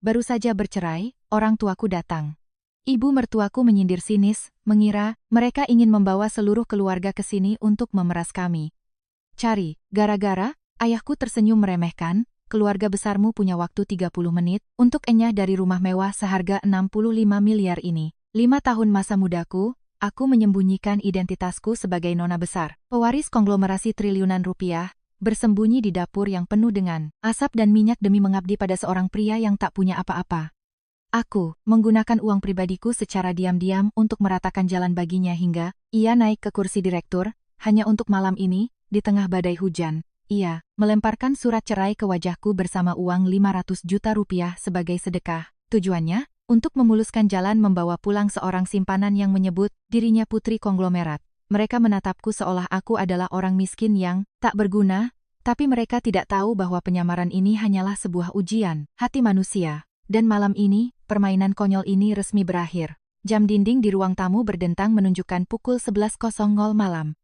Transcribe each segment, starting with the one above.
baru saja bercerai, orang tuaku datang. Ibu mertuaku menyindir sinis, mengira mereka ingin membawa seluruh keluarga ke sini untuk memeras kami. Cari, gara-gara, ayahku tersenyum meremehkan, keluarga besarmu punya waktu 30 menit untuk enyah dari rumah mewah seharga 65 miliar ini. 5 tahun masa mudaku, aku menyembunyikan identitasku sebagai nona besar, pewaris konglomerasi triliunan rupiah, bersembunyi di dapur yang penuh dengan asap dan minyak demi mengabdi pada seorang pria yang tak punya apa-apa. Aku menggunakan uang pribadiku secara diam-diam untuk meratakan jalan baginya hingga ia naik ke kursi direktur, hanya untuk malam ini, di tengah badai hujan. Ia melemparkan surat cerai ke wajahku bersama uang 500 juta rupiah sebagai sedekah. Tujuannya, untuk memuluskan jalan membawa pulang seorang simpanan yang menyebut dirinya putri konglomerat. Mereka menatapku seolah aku adalah orang miskin yang tak berguna, tapi mereka tidak tahu bahwa penyamaran ini hanyalah sebuah ujian hati manusia. Dan malam ini, permainan konyol ini resmi berakhir. Jam dinding di ruang tamu berdentang menunjukkan pukul 11.00 malam.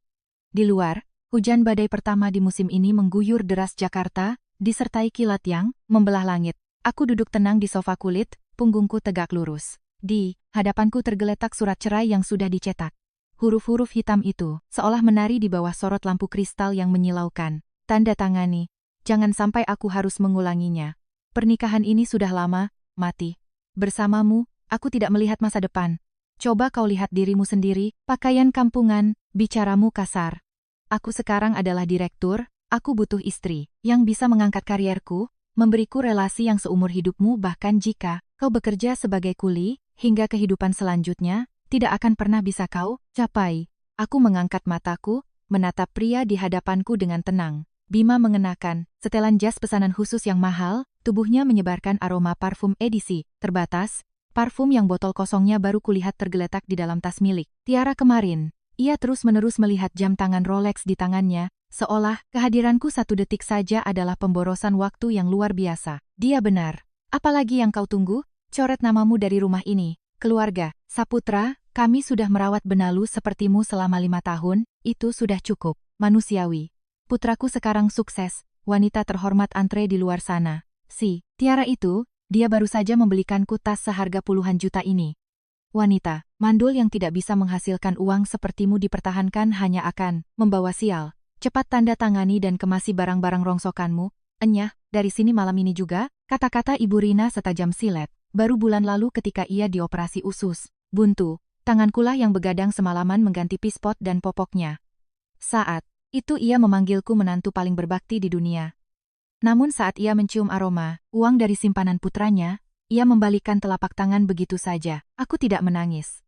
Di luar, hujan badai pertama di musim ini mengguyur deras Jakarta, disertai kilat yang membelah langit. Aku duduk tenang di sofa kulit, punggungku tegak lurus. Di hadapanku tergeletak surat cerai yang sudah dicetak. Huruf-huruf hitam itu seolah menari di bawah sorot lampu kristal yang menyilaukan. Tanda tangani. Jangan sampai aku harus mengulanginya. Pernikahan ini sudah lama mati. Bersamamu, aku tidak melihat masa depan. Coba kau lihat dirimu sendiri, pakaian kampungan, bicaramu kasar. Aku sekarang adalah direktur, aku butuh istri yang bisa mengangkat karierku, memberiku relasi yang seumur hidupmu bahkan jika kau bekerja sebagai kuli, hingga kehidupan selanjutnya, tidak akan pernah bisa kau capai. Aku mengangkat mataku, menatap pria di hadapanku dengan tenang. Bima mengenakan setelan jas pesanan khusus yang mahal, tubuhnya menyebarkan aroma parfum edisi terbatas, parfum yang botol kosongnya baru kulihat tergeletak di dalam tas milik Tiara kemarin. Ia terus-menerus melihat jam tangan Rolex di tangannya, seolah kehadiranku satu detik saja adalah pemborosan waktu yang luar biasa. Dia benar. Apalagi yang kau tunggu? Coret namamu dari rumah ini. Keluarga, Saputra, kami sudah merawat benalu sepertimu selama 5 tahun, itu sudah cukup. Manusiawi. Putraku sekarang sukses, wanita terhormat antre di luar sana. Si Tiara itu, dia baru saja membelikanku tas seharga puluhan juta ini. Wanita, mandul yang tidak bisa menghasilkan uang sepertimu dipertahankan hanya akan membawa sial. Cepat tanda tangani dan kemasi barang-barang rongsokanmu. Enyah, dari sini malam ini juga, kata-kata Ibu Rina setajam silet. Baru bulan lalu ketika ia dioperasi usus buntu, tangankulah yang begadang semalaman mengganti pispot dan popoknya. Saat itu ia memanggilku menantu paling berbakti di dunia. Namun saat ia mencium aroma uang dari simpanan putranya, ia membalikkan telapak tangan begitu saja. Aku tidak menangis.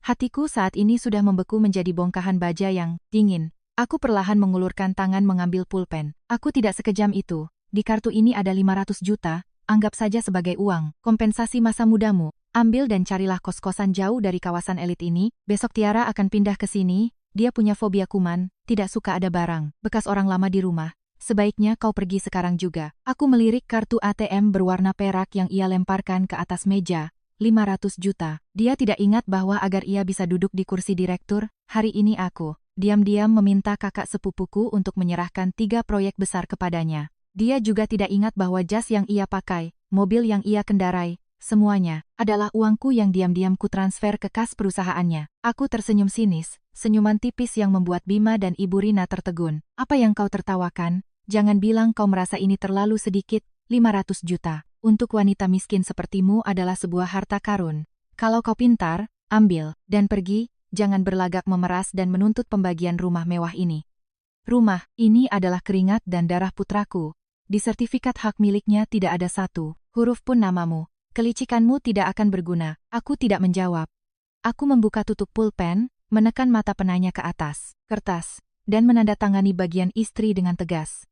Hatiku saat ini sudah membeku menjadi bongkahan baja yang dingin. Aku perlahan mengulurkan tangan mengambil pulpen. Aku tidak sekejam itu. Di kartu ini ada 500 juta, anggap saja sebagai uang kompensasi masa mudamu. Ambil dan carilah kos-kosan jauh dari kawasan elit ini. Besok Tiara akan pindah ke sini. Dia punya fobia kuman, tidak suka ada barang bekas orang lama di rumah. Sebaiknya kau pergi sekarang juga. Aku melirik kartu ATM berwarna perak yang ia lemparkan ke atas meja. 500 juta. Dia tidak ingat bahwa agar ia bisa duduk di kursi direktur, hari ini aku diam-diam meminta kakak sepupuku untuk menyerahkan 3 proyek besar kepadanya. Dia juga tidak ingat bahwa jas yang ia pakai, mobil yang ia kendarai, semuanya adalah uangku yang diam-diam kutransfer ke kas perusahaannya. Aku tersenyum sinis, senyuman tipis yang membuat Bima dan Ibu Rina tertegun. Apa yang kau tertawakan? Jangan bilang kau merasa ini terlalu sedikit. 500 juta untuk wanita miskin sepertimu adalah sebuah harta karun. Kalau kau pintar, ambil dan pergi, jangan berlagak memeras dan menuntut pembagian rumah mewah ini. Rumah ini adalah keringat dan darah putraku. Di sertifikat hak miliknya tidak ada satu huruf pun namamu. Kelicikanmu tidak akan berguna. Aku tidak menjawab. Aku membuka tutup pulpen, menekan mata penanya ke atas kertas, dan menandatangani bagian istri dengan tegas.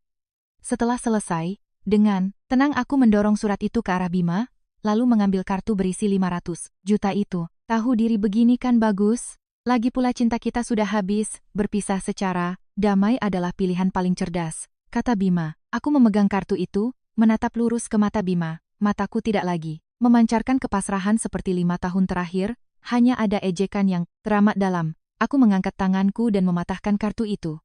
Setelah selesai, dengan tenang aku mendorong surat itu ke arah Bima, lalu mengambil kartu berisi 500 juta itu. Tahu diri begini kan bagus? Lagi pula cinta kita sudah habis, berpisah secara damai adalah pilihan paling cerdas, kata Bima. Aku memegang kartu itu, menatap lurus ke mata Bima. Mataku tidak lagi memancarkan kepasrahan seperti 5 tahun terakhir, hanya ada ejekan yang teramat dalam. Aku mengangkat tanganku dan mematahkan kartu itu.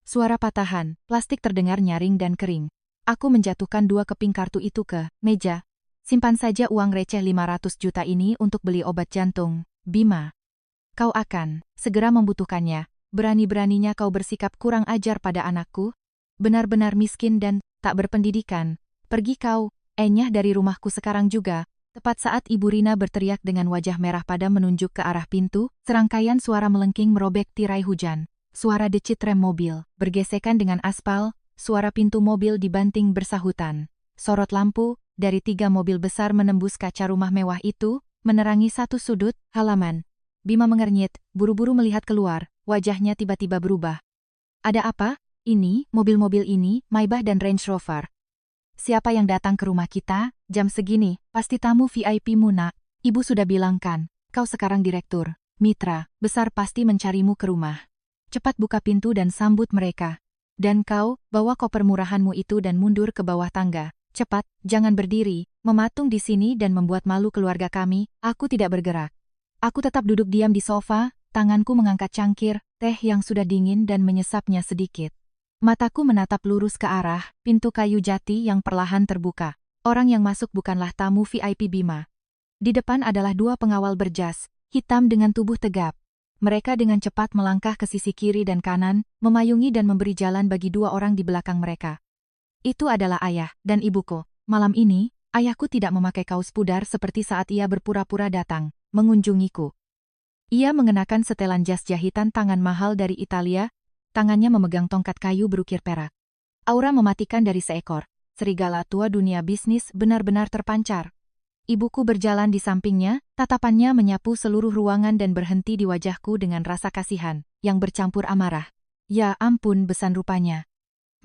Suara patahan, plastik terdengar nyaring dan kering. Aku menjatuhkan 2 keping kartu itu ke meja. Simpan saja uang receh 500 juta ini untuk beli obat jantung, Bima. Kau akan segera membutuhkannya. Berani-beraninya kau bersikap kurang ajar pada anakku. Benar-benar miskin dan tak berpendidikan. Pergi kau, enyah dari rumahku sekarang juga. Tepat saat Ibu Rina berteriak dengan wajah merah padam menunjuk ke arah pintu, serangkaian suara melengking merobek tirai hujan. Suara decit rem mobil, bergesekan dengan aspal, suara pintu mobil dibanting bersahutan. Sorot lampu dari 3 mobil besar menembus kaca rumah mewah itu, menerangi satu sudut halaman. Bima mengernyit, buru-buru melihat keluar, wajahnya tiba-tiba berubah. Ada apa? Ini, mobil-mobil ini, Maybach dan Range Rover. Siapa yang datang ke rumah kita? Jam segini, pasti tamu VIP Muna. Ibu sudah bilang kan, kau sekarang direktur. Mitra besar pasti mencarimu ke rumah. Cepat buka pintu dan sambut mereka. Dan kau, bawa koper murahanmu itu dan mundur ke bawah tangga. Cepat, jangan berdiri, mematung di sini dan membuat malu keluarga kami. Aku tidak bergerak. Aku tetap duduk diam di sofa, tanganku mengangkat cangkir, teh yang sudah dingin dan menyesapnya sedikit. Mataku menatap lurus ke arah pintu kayu jati yang perlahan terbuka. Orang yang masuk bukanlah tamu VIP Bima. Di depan adalah 2 pengawal berjas, hitam dengan tubuh tegap. Mereka dengan cepat melangkah ke sisi kiri dan kanan, memayungi dan memberi jalan bagi 2 orang di belakang mereka. Itu adalah ayah dan ibuku. Malam ini, ayahku tidak memakai kaos pudar seperti saat ia berpura-pura datang mengunjungiku. Ia mengenakan setelan jas jahitan tangan mahal dari Italia, tangannya memegang tongkat kayu berukir perak. Aura mematikan dari seekor serigala tua dunia bisnis benar-benar terpancar. Ibuku berjalan di sampingnya, tatapannya menyapu seluruh ruangan dan berhenti di wajahku dengan rasa kasihan yang bercampur amarah. Ya ampun, besan rupanya.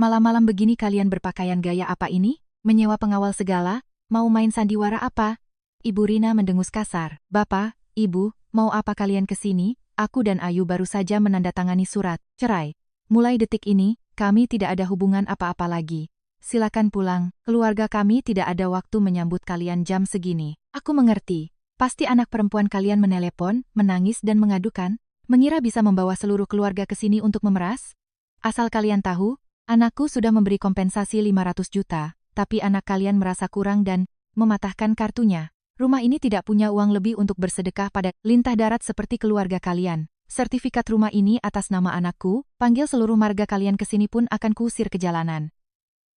Malam-malam begini kalian berpakaian gaya apa ini? Menyewa pengawal segala? Mau main sandiwara apa? Ibu Rina mendengus kasar. Bapak, Ibu, mau apa kalian ke sini? Aku dan Ayu baru saja menandatangani surat cerai. Mulai detik ini, kami tidak ada hubungan apa-apa lagi. Silakan pulang, keluarga kami tidak ada waktu menyambut kalian jam segini. Aku mengerti. Pasti anak perempuan kalian menelepon, menangis dan mengadukan. Mengira bisa membawa seluruh keluarga ke sini untuk memeras? Asal kalian tahu, anakku sudah memberi kompensasi 500 juta, tapi anak kalian merasa kurang dan mematahkan kartunya. Rumah ini tidak punya uang lebih untuk bersedekah pada lintah darat seperti keluarga kalian. Sertifikat rumah ini atas nama anakku, panggil seluruh marga kalian ke sini pun akan kuusir ke jalanan.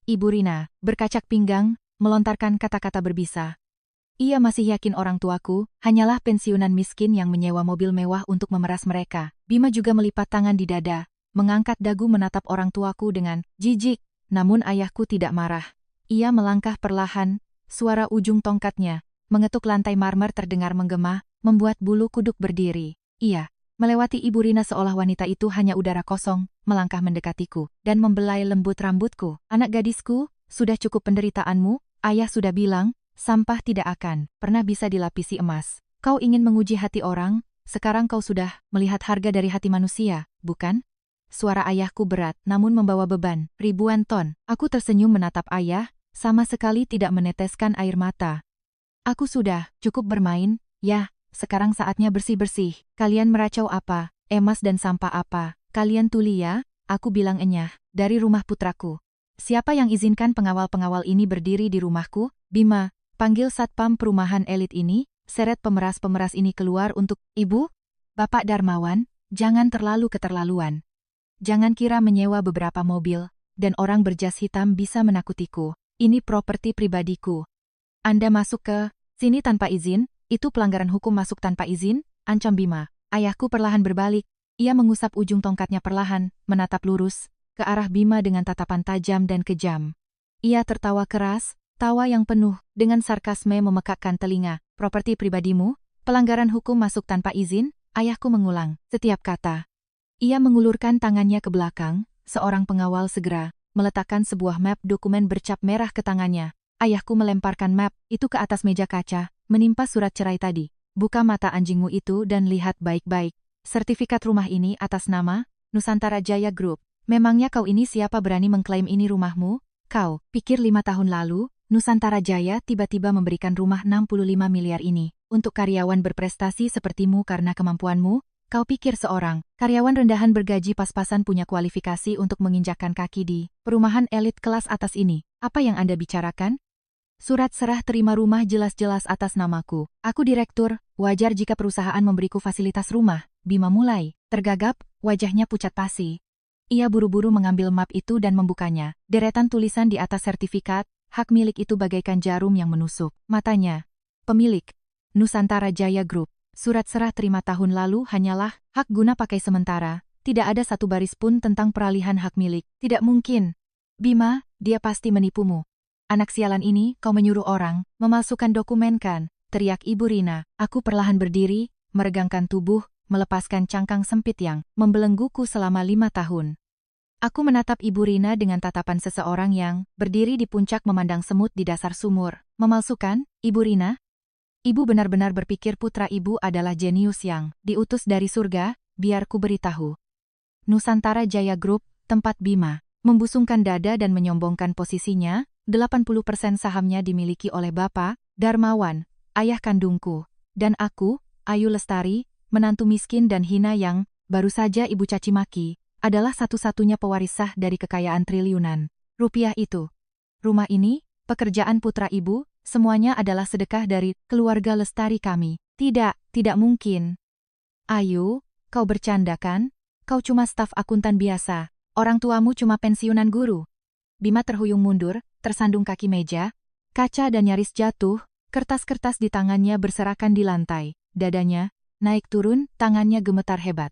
Ibu Rina berkacak pinggang, melontarkan kata-kata berbisa. Ia masih yakin orang tuaku hanyalah pensiunan miskin yang menyewa mobil mewah untuk memeras mereka. Bima juga melipat tangan di dada, mengangkat dagu menatap orang tuaku dengan jijik, namun ayahku tidak marah. Ia melangkah perlahan, suara ujung tongkatnya mengetuk lantai marmer terdengar menggema, membuat bulu kuduk berdiri. Ia melewati Ibu Rina seolah wanita itu hanya udara kosong, melangkah mendekatiku, dan membelai lembut rambutku. Anak gadisku, sudah cukup penderitaanmu, ayah sudah bilang, sampah tidak akan pernah bisa dilapisi emas. Kau ingin menguji hati orang, sekarang kau sudah melihat harga dari hati manusia, bukan? Suara ayahku berat, namun membawa beban, ribuan ton. Aku tersenyum menatap ayah, sama sekali tidak meneteskan air mata. Aku sudah cukup bermain, ya, sekarang saatnya bersih-bersih. Kalian meracau apa, emas dan sampah apa? Kalian tuli ya, aku bilang enyah, dari rumah putraku. Siapa yang izinkan pengawal-pengawal ini berdiri di rumahku? Bima, panggil satpam perumahan elit ini, seret pemeras-pemeras ini keluar untuk, Ibu? Bapak Darmawan, jangan terlalu keterlaluan. Jangan kira menyewa beberapa mobil dan orang berjas hitam bisa menakutiku. Ini properti pribadiku. Anda masuk ke sini tanpa izin, itu pelanggaran hukum masuk tanpa izin, ancam Bima. Ayahku perlahan berbalik. Ia mengusap ujung tongkatnya perlahan, menatap lurus ke arah Bima dengan tatapan tajam dan kejam. Ia tertawa keras, tawa yang penuh dengan sarkasme memekakkan telinga. Properti pribadimu, pelanggaran hukum masuk tanpa izin, ayahku mengulang setiap kata. Ia mengulurkan tangannya ke belakang, seorang pengawal segera meletakkan sebuah map dokumen bercap merah ke tangannya. Ayahku melemparkan map itu ke atas meja kaca, menimpa surat cerai tadi. Buka mata anjingmu itu dan lihat baik-baik. Sertifikat rumah ini atas nama Nusantara Jaya Group. Memangnya kau ini siapa berani mengklaim ini rumahmu? Kau pikir 5 tahun lalu, Nusantara Jaya tiba-tiba memberikan rumah 65 miliar ini untuk karyawan berprestasi sepertimu karena kemampuanmu? Kau pikir seorang karyawan rendahan bergaji pas-pasan punya kualifikasi untuk menginjakkan kaki di perumahan elit kelas atas ini? Apa yang Anda bicarakan? Surat serah terima rumah jelas-jelas atas namaku. Aku direktur, wajar jika perusahaan memberiku fasilitas rumah. Bima mulai tergagap, wajahnya pucat pasi. Ia buru-buru mengambil map itu dan membukanya. Deretan tulisan di atas sertifikat, hak milik itu bagaikan jarum yang menusuk. Matanya. Pemilik. Nusantara Jaya Group. Surat serah terima tahun lalu hanyalah hak guna pakai sementara. Tidak ada satu baris pun tentang peralihan hak milik. Tidak mungkin. Bima, dia pasti menipumu. Anak sialan ini, kau menyuruh orang, memalsukan dokumen kan? Teriak Ibu Rina. Aku perlahan berdiri, meregangkan tubuh, melepaskan cangkang sempit yang membelengguku selama 5 tahun. Aku menatap Ibu Rina dengan tatapan seseorang yang berdiri di puncak memandang semut di dasar sumur. Memalsukan, Ibu Rina? Ibu benar-benar berpikir putra ibu adalah jenius yang diutus dari surga, biar ku beritahu. Nusantara Jaya Group, tempat Bima membusungkan dada dan menyombongkan posisinya, 80% sahamnya dimiliki oleh Bapak Darmawan, ayah kandungku, dan aku, Ayu Lestari, menantu miskin dan hina yang baru saja ibu caci maki, adalah satu-satunya pewaris sah dari kekayaan triliunan rupiah itu. Rumah ini, pekerjaan putra ibu, semuanya adalah sedekah dari keluarga Lestari kami. Tidak mungkin. Ayu, kau bercanda kan? Kau cuma staf akuntan biasa. Orang tuamu cuma pensiunan guru. Bima terhuyung mundur, tersandung kaki meja, kaca dan nyaris jatuh, kertas-kertas di tangannya berserakan di lantai, dadanya, naik turun, tangannya gemetar hebat.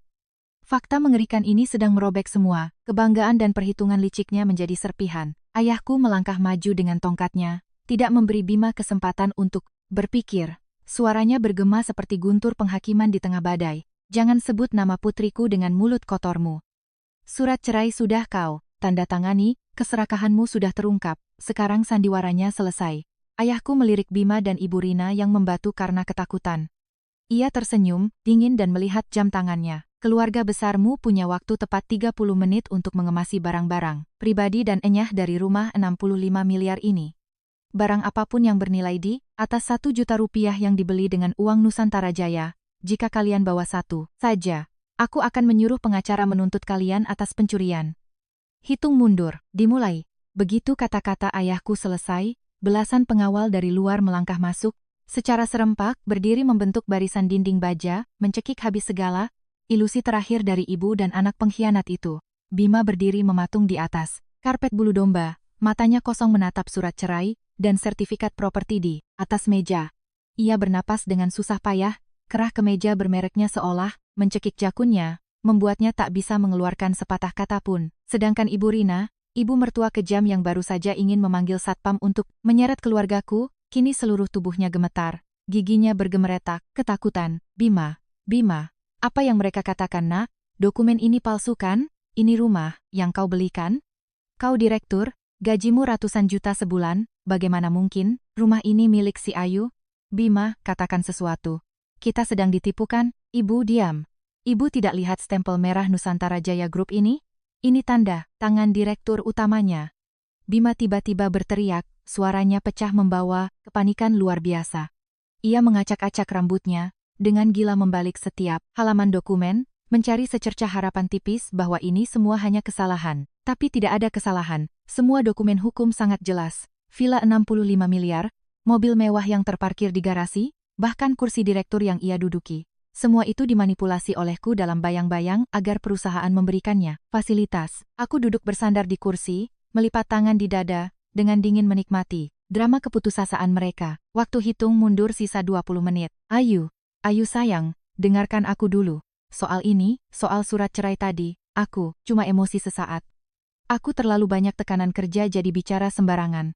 Fakta mengerikan ini sedang merobek semua, kebanggaan dan perhitungan liciknya menjadi serpihan. Ayahku melangkah maju dengan tongkatnya, tidak memberi Bima kesempatan untuk berpikir. Suaranya bergema seperti guntur penghakiman di tengah badai. Jangan sebut nama putriku dengan mulut kotormu. Surat cerai sudah kau tanda tangani, keserakahanmu sudah terungkap, sekarang sandiwaranya selesai. Ayahku melirik Bima dan Ibu Rina yang membatu karena ketakutan. Ia tersenyum, dingin dan melihat jam tangannya. Keluarga besarmu punya waktu tepat 30 menit untuk mengemasi barang-barang pribadi dan enyah dari rumah 65 miliar ini. Barang apapun yang bernilai di atas 1 juta rupiah yang dibeli dengan uang Nusantara Jaya, jika kalian bawa satu saja, aku akan menyuruh pengacara menuntut kalian atas pencurian. Hitung mundur, dimulai. Begitu kata-kata ayahku selesai, belasan pengawal dari luar melangkah masuk, secara serempak berdiri membentuk barisan dinding baja, mencekik habis segala ilusi terakhir dari ibu dan anak pengkhianat itu. Bima berdiri mematung di atas karpet bulu domba, matanya kosong menatap surat cerai dan sertifikat properti di atas meja. Ia bernapas dengan susah payah, kerah kemeja bermereknya seolah mencekik jakunnya, membuatnya tak bisa mengeluarkan sepatah kata pun. Sedangkan Ibu Rina, ibu mertua kejam yang baru saja ingin memanggil satpam untuk menyeret keluargaku, kini seluruh tubuhnya gemetar, giginya bergemeretak, ketakutan. Bima, apa yang mereka katakan nak? Dokumen ini palsu kan? Ini rumah yang kau belikan? Kau direktur, gajimu ratusan juta sebulan, bagaimana mungkin rumah ini milik si Ayu? Bima, katakan sesuatu. Kita sedang ditipu kan? Ibu diam. Ibu tidak lihat stempel merah Nusantara Jaya Group ini? Ini tanda tangan direktur utamanya. Bima tiba-tiba berteriak, suaranya pecah membawa kepanikan luar biasa. Ia mengacak-acak rambutnya, dengan gila membalik setiap halaman dokumen, mencari secercah harapan tipis bahwa ini semua hanya kesalahan. Tapi tidak ada kesalahan, semua dokumen hukum sangat jelas. Villa 65 miliar, mobil mewah yang terparkir di garasi, bahkan kursi direktur yang ia duduki. Semua itu dimanipulasi olehku dalam bayang-bayang agar perusahaan memberikannya fasilitas. Aku duduk bersandar di kursi, melipat tangan di dada, dengan dingin menikmati drama keputusasaan mereka. Waktu hitung mundur sisa 20 menit. Ayu sayang, dengarkan aku dulu. Soal ini, soal surat cerai tadi, aku cuma emosi sesaat. Aku terlalu banyak tekanan kerja jadi bicara sembarangan.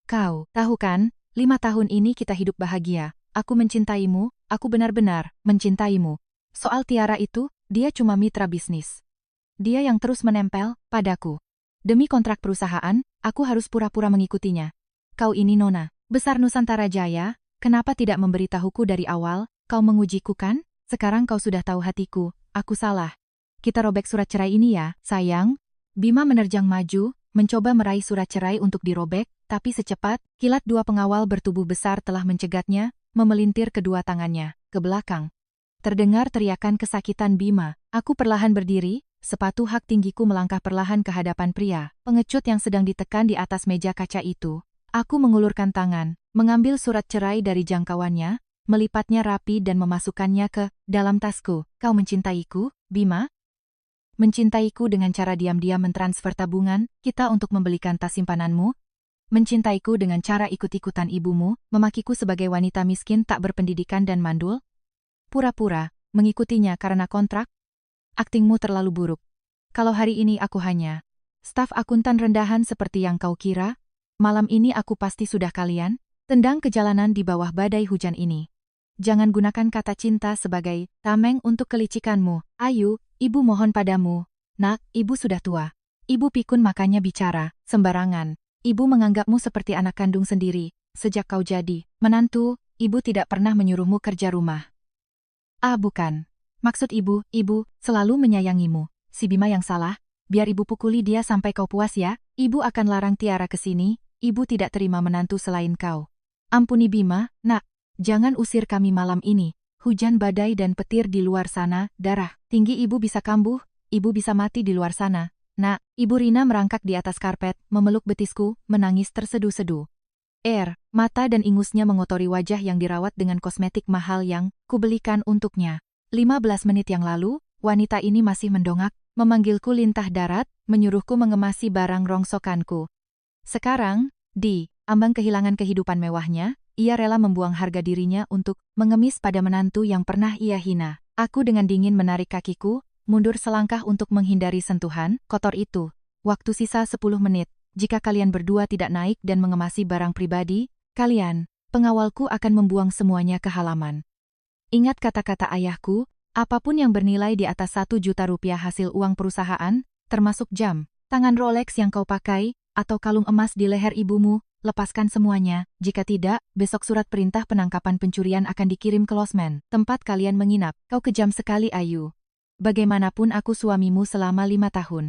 Kau tahu kan, 5 tahun ini kita hidup bahagia. Aku mencintaimu, aku benar-benar mencintaimu. Soal Tiara itu, dia cuma mitra bisnis. Dia yang terus menempel padaku. Demi kontrak perusahaan, aku harus pura-pura mengikutinya. Kau ini Nona besar Nusantara Jaya, kenapa tidak memberitahuku dari awal? Kau mengujiku kan? Sekarang kau sudah tahu hatiku, aku salah. Kita robek surat cerai ini ya, sayang. Bima menerjang maju, mencoba meraih surat cerai untuk dirobek, tapi secepat kilat 2 pengawal bertubuh besar telah mencegatnya, memelintir kedua tangannya ke belakang. Terdengar teriakan kesakitan Bima. Aku perlahan berdiri, sepatu hak tinggiku melangkah perlahan ke hadapan pria pengecut yang sedang ditekan di atas meja kaca itu. Aku mengulurkan tangan, mengambil surat cerai dari jangkauannya, melipatnya rapi dan memasukkannya ke dalam tasku. Kau mencintaiku, Bima? Mencintaiku dengan cara diam-diam mentransfer tabungan kita untuk membelikan tas simpananmu? Mencintaiku dengan cara ikut-ikutan ibumu, memakiku sebagai wanita miskin tak berpendidikan dan mandul? Pura-pura, mengikutinya karena kontrak? Aktingmu terlalu buruk. Kalau hari ini aku hanya staf akuntan rendahan seperti yang kau kira, malam ini aku pasti sudah kalian tendang ke jalanan di bawah badai hujan ini. Jangan gunakan kata cinta sebagai tameng untuk kelicikanmu. Ayu, ibu mohon padamu. Nak, ibu sudah tua. Ibu pikun makanya bicara, sembarangan. Ibu menganggapmu seperti anak kandung sendiri. Sejak kau jadi menantu, ibu tidak pernah menyuruhmu kerja rumah. Ah bukan. Maksud ibu selalu menyayangimu. Si Bima yang salah, biar ibu pukuli dia sampai kau puas ya. Ibu akan larang Tiara ke sini, ibu tidak terima menantu selain kau. Ampuni Bima, nak, jangan usir kami malam ini. Hujan badai dan petir di luar sana, darah tinggi ibu bisa kambuh, ibu bisa mati di luar sana. Nak, Ibu Rina merangkak di atas karpet, memeluk betisku, menangis terseduh-seduh. Mata dan ingusnya mengotori wajah yang dirawat dengan kosmetik mahal yang kubelikan untuknya. 15 menit yang lalu, wanita ini masih mendongak, memanggilku lintah darat, menyuruhku mengemasi barang rongsokanku. Sekarang, di ambang kehilangan kehidupan mewahnya, ia rela membuang harga dirinya untuk mengemis pada menantu yang pernah ia hina. Aku dengan dingin menarik kakiku, mundur selangkah untuk menghindari sentuhan kotor itu. Waktu sisa 10 menit. Jika kalian berdua tidak naik dan mengemasi barang pribadi, kalian, pengawalku akan membuang semuanya ke halaman. Ingat kata-kata ayahku, apapun yang bernilai di atas 1 juta rupiah hasil uang perusahaan, termasuk jam, tangan Rolex yang kau pakai, atau kalung emas di leher ibumu, lepaskan semuanya. Jika tidak, besok surat perintah penangkapan pencurian akan dikirim ke losmen, tempat kalian menginap. Kau kejam sekali, Ayu. Bagaimanapun aku suamimu selama 5 tahun.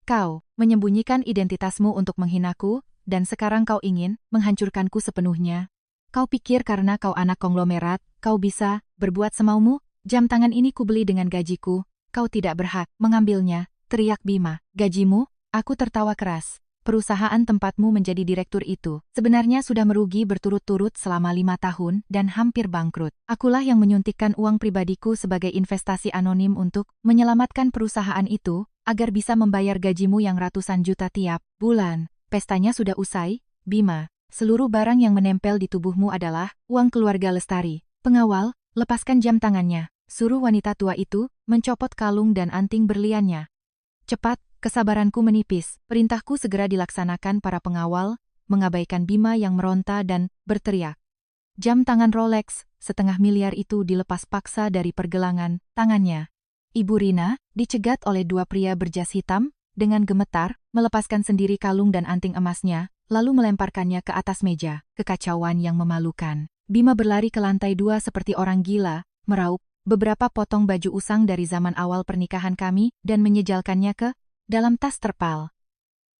Kau menyembunyikan identitasmu untuk menghinaku, dan sekarang kau ingin menghancurkanku sepenuhnya. Kau pikir karena kau anak konglomerat, kau bisa berbuat semaumu? Jam tangan ini kubeli dengan gajiku, kau tidak berhak mengambilnya, teriak Bima. Gajimu? Aku tertawa keras. Perusahaan tempatmu menjadi direktur itu sebenarnya sudah merugi berturut-turut selama 5 tahun dan hampir bangkrut. Akulah yang menyuntikkan uang pribadiku sebagai investasi anonim untuk menyelamatkan perusahaan itu, agar bisa membayar gajimu yang ratusan juta tiap bulan. Pestanya sudah usai, Bima. Seluruh barang yang menempel di tubuhmu adalah uang keluarga Lestari. Pengawal, lepaskan jam tangannya. Suruh wanita tua itu mencopot kalung dan anting berliannya. Cepat, kesabaranku menipis. Perintahku segera dilaksanakan para pengawal, mengabaikan Bima yang meronta dan berteriak. Jam tangan Rolex, 1,5 miliar itu dilepas paksa dari pergelangan tangannya. Ibu Rina, dicegat oleh 2 pria berjas hitam, dengan gemetar, melepaskan sendiri kalung dan anting emasnya, lalu melemparkannya ke atas meja. Kekacauan yang memalukan. Bima berlari ke lantai 2 seperti orang gila, meraup beberapa potong baju usang dari zaman awal pernikahan kami dan menyejalkannya ke dalam tas terpal.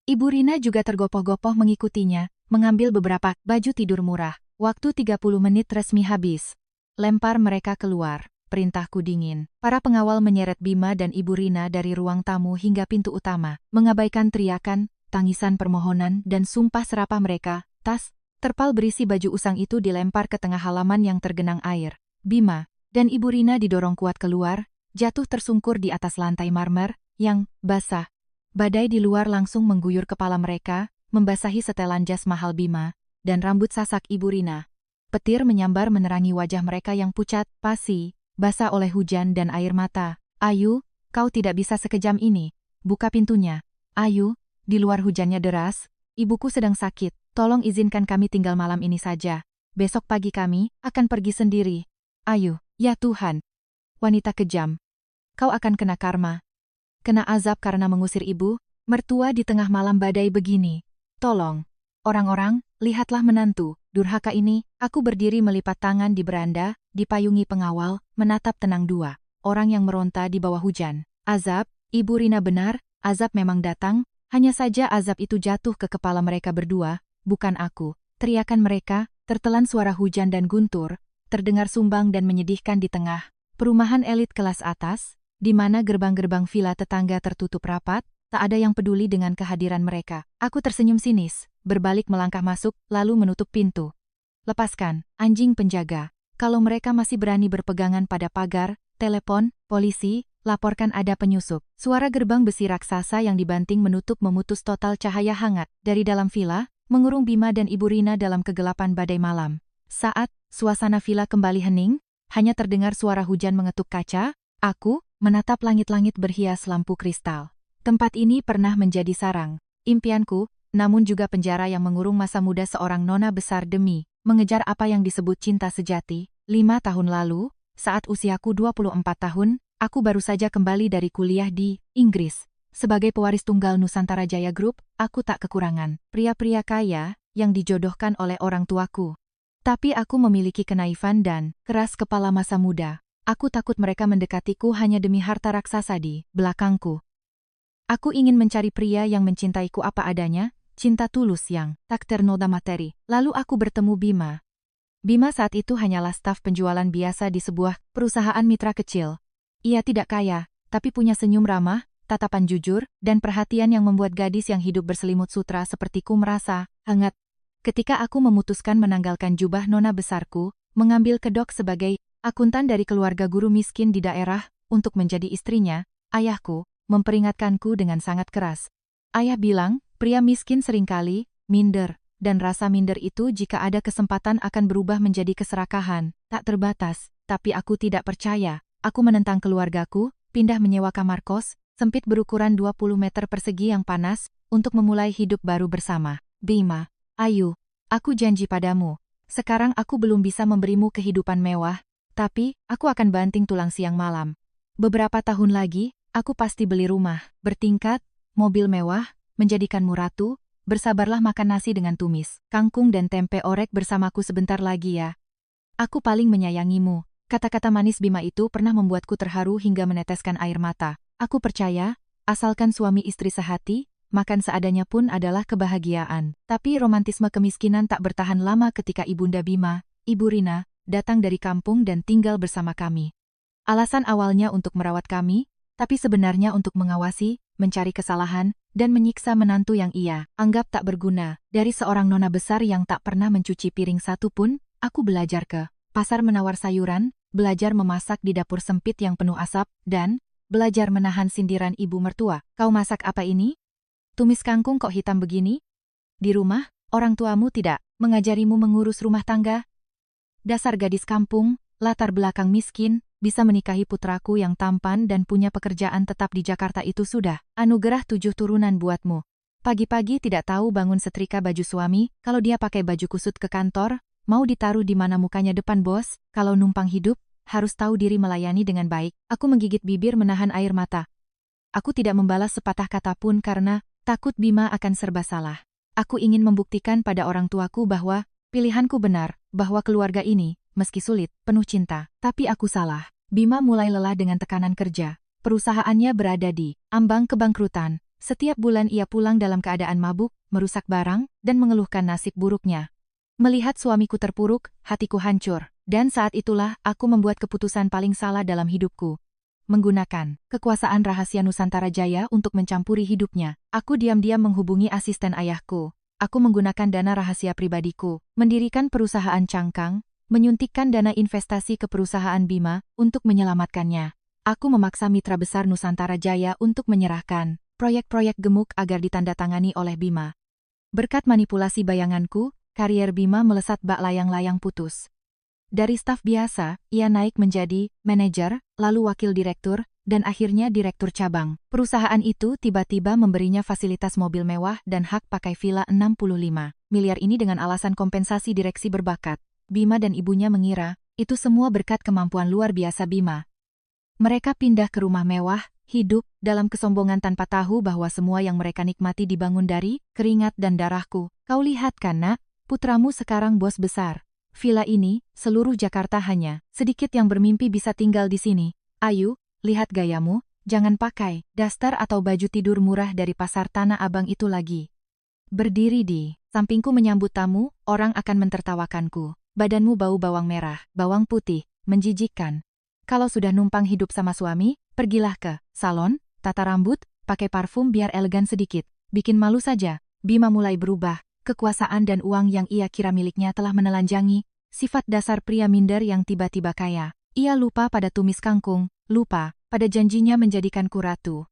Ibu Rina juga tergopoh-gopoh mengikutinya, mengambil beberapa baju tidur murah. Waktu 30 menit resmi habis. Lempar mereka keluar. Perintahku dingin. Para pengawal menyeret Bima dan Ibu Rina dari ruang tamu hingga pintu utama, mengabaikan teriakan, tangisan permohonan dan sumpah serapah mereka. Tas terpal berisi baju usang itu dilempar ke tengah halaman yang tergenang air. Bima dan Ibu Rina didorong kuat keluar, jatuh tersungkur di atas lantai marmer yang basah. Badai di luar langsung mengguyur kepala mereka, membasahi setelan jas mahal Bima dan rambut sasak Ibu Rina. Petir menyambar menerangi wajah mereka yang pucat, pasi, basah oleh hujan dan air mata. Ayu, kau tidak bisa sekejam ini. Buka pintunya. Ayu, di luar hujannya deras. Ibuku sedang sakit. Tolong izinkan kami tinggal malam ini saja. Besok pagi kami akan pergi sendiri. Ayu, ya Tuhan. Wanita kejam. Kau akan kena karma. Kena azab karena mengusir ibu, mertua di tengah malam badai begini. Tolong. Orang-orang, lihatlah menantu. Durhaka ini. Aku berdiri melipat tangan di beranda, dipayungi pengawal, menatap tenang 2 orang yang meronta di bawah hujan. Azab, Ibu Rina benar, azab memang datang, hanya saja azab itu jatuh ke kepala mereka berdua, bukan aku. Teriakan mereka, tertelan suara hujan dan guntur, terdengar sumbang dan menyedihkan di tengah perumahan elit kelas atas, di mana gerbang-gerbang villa tetangga tertutup rapat, tak ada yang peduli dengan kehadiran mereka. Aku tersenyum sinis, berbalik melangkah masuk, lalu menutup pintu. Lepaskan, anjing penjaga. Kalau mereka masih berani berpegangan pada pagar, telepon, polisi, laporkan ada penyusup. Suara gerbang besi raksasa yang dibanting memutus total cahaya hangat. Dari dalam villa, mengurung Bima dan Ibu Rina dalam kegelapan badai malam. Saat suasana villa kembali hening, hanya terdengar suara hujan mengetuk kaca. Aku menatap langit-langit berhias lampu kristal. Tempat ini pernah menjadi sarang impianku, namun juga penjara yang mengurung masa muda seorang nona besar demi mengejar apa yang disebut cinta sejati. 5 tahun lalu, saat usiaku 24 tahun, aku baru saja kembali dari kuliah di Inggris. Sebagai pewaris tunggal Nusantara Jaya Group, aku tak kekurangan pria-pria kaya yang dijodohkan oleh orang tuaku. Tapi aku memiliki kenaifan dan keras kepala masa muda. Aku takut mereka mendekatiku hanya demi harta raksasa di belakangku. Aku ingin mencari pria yang mencintaiku apa adanya, cinta tulus yang tak ternoda materi. Lalu aku bertemu Bima. Bima saat itu hanyalah staf penjualan biasa di sebuah perusahaan mitra kecil. Ia tidak kaya, tapi punya senyum ramah, tatapan jujur, dan perhatian yang membuat gadis yang hidup berselimut sutra sepertiku merasa hangat. Ketika aku memutuskan menanggalkan jubah nona besarku, mengambil kedok sebagai akuntan dari keluarga guru miskin di daerah, untuk menjadi istrinya, ayahku memperingatkanku dengan sangat keras. Ayah bilang, pria miskin seringkali minder, dan rasa minder itu jika ada kesempatan akan berubah menjadi keserakahan, tak terbatas. Tapi aku tidak percaya. Aku menentang keluargaku, pindah menyewa kamar kos, sempit berukuran 20 meter persegi yang panas, untuk memulai hidup baru bersama. Bima, ayu, aku janji padamu. Sekarang aku belum bisa memberimu kehidupan mewah, tapi aku akan banting tulang siang malam. Beberapa tahun lagi, aku pasti beli rumah bertingkat, mobil mewah, menjadikanmu ratu. Bersabarlah makan nasi dengan tumis kangkung dan tempe orek bersamaku sebentar lagi ya. Aku paling menyayangimu. Kata-kata manis Bima itu pernah membuatku terharu hingga meneteskan air mata. Aku percaya, asalkan suami istri sehati, makan seadanya pun adalah kebahagiaan. Tapi romantisme kemiskinan tak bertahan lama ketika Ibunda Bima, Ibu Rina, datang dari kampung dan tinggal bersama kami. Alasan awalnya untuk merawat kami, tapi sebenarnya untuk mengawasi, mencari kesalahan, dan menyiksa menantu yang ia anggap tak berguna. Dari seorang nona besar yang tak pernah mencuci piring satu pun, aku belajar ke pasar menawar sayuran, belajar memasak di dapur sempit yang penuh asap, dan belajar menahan sindiran ibu mertua. Kau masak apa ini? Tumis kangkung kok hitam begini? Di rumah, orang tuamu tidak mengajarimu mengurus rumah tangga? Dasar gadis kampung, latar belakang miskin, bisa menikahi putraku yang tampan dan punya pekerjaan tetap di Jakarta itu sudah anugerah 7 turunan buatmu. Pagi-pagi tidak tahu bangun setrika baju suami, kalau dia pakai baju kusut ke kantor, mau ditaruh di mana mukanya depan bos, kalau numpang hidup, harus tahu diri melayani dengan baik. Aku menggigit bibir menahan air mata. Aku tidak membalas sepatah kata pun karena takut Bima akan serba salah. Aku ingin membuktikan pada orang tuaku bahwa pilihanku benar, bahwa keluarga ini, meski sulit, penuh cinta. Tapi aku salah. Bima mulai lelah dengan tekanan kerja. Perusahaannya berada di ambang kebangkrutan. Setiap bulan ia pulang dalam keadaan mabuk, merusak barang, dan mengeluhkan nasib buruknya. Melihat suamiku terpuruk, hatiku hancur. Dan saat itulah aku membuat keputusan paling salah dalam hidupku. Menggunakan kekuasaan rahasia Nusantara Jaya untuk mencampuri hidupnya. Aku diam-diam menghubungi asisten ayahku. Aku menggunakan dana rahasia pribadiku, mendirikan perusahaan cangkang, menyuntikkan dana investasi ke perusahaan Bima untuk menyelamatkannya. Aku memaksa mitra besar Nusantara Jaya untuk menyerahkan proyek-proyek gemuk agar ditandatangani oleh Bima. Berkat manipulasi bayanganku, karier Bima melesat bak layang-layang putus. Dari staf biasa, ia naik menjadi manajer, lalu wakil direktur, dan akhirnya direktur cabang. Perusahaan itu tiba-tiba memberinya fasilitas mobil mewah dan hak pakai villa 65 miliar ini dengan alasan kompensasi direksi berbakat. Bima dan ibunya mengira, itu semua berkat kemampuan luar biasa Bima. Mereka pindah ke rumah mewah, hidup dalam kesombongan tanpa tahu bahwa semua yang mereka nikmati dibangun dari keringat dan darahku. Kau lihat kan nak, putramu sekarang bos besar. Villa ini, seluruh Jakarta hanya sedikit yang bermimpi bisa tinggal di sini. Ayu, lihat gayamu, jangan pakai daster atau baju tidur murah dari pasar Tanah Abang itu lagi. Berdiri di sampingku menyambut tamu, orang akan mentertawakanku. Badanmu bau bawang merah, bawang putih, menjijikkan. Kalau sudah numpang hidup sama suami, pergilah ke salon, tata rambut, pakai parfum biar elegan sedikit. Bikin malu saja. Bima mulai berubah. Kekuasaan dan uang yang ia kira miliknya telah menelanjangi sifat dasar pria minder yang tiba-tiba kaya. Ia lupa pada tumis kangkung, lupa pada janjinya menjadikanku ratu.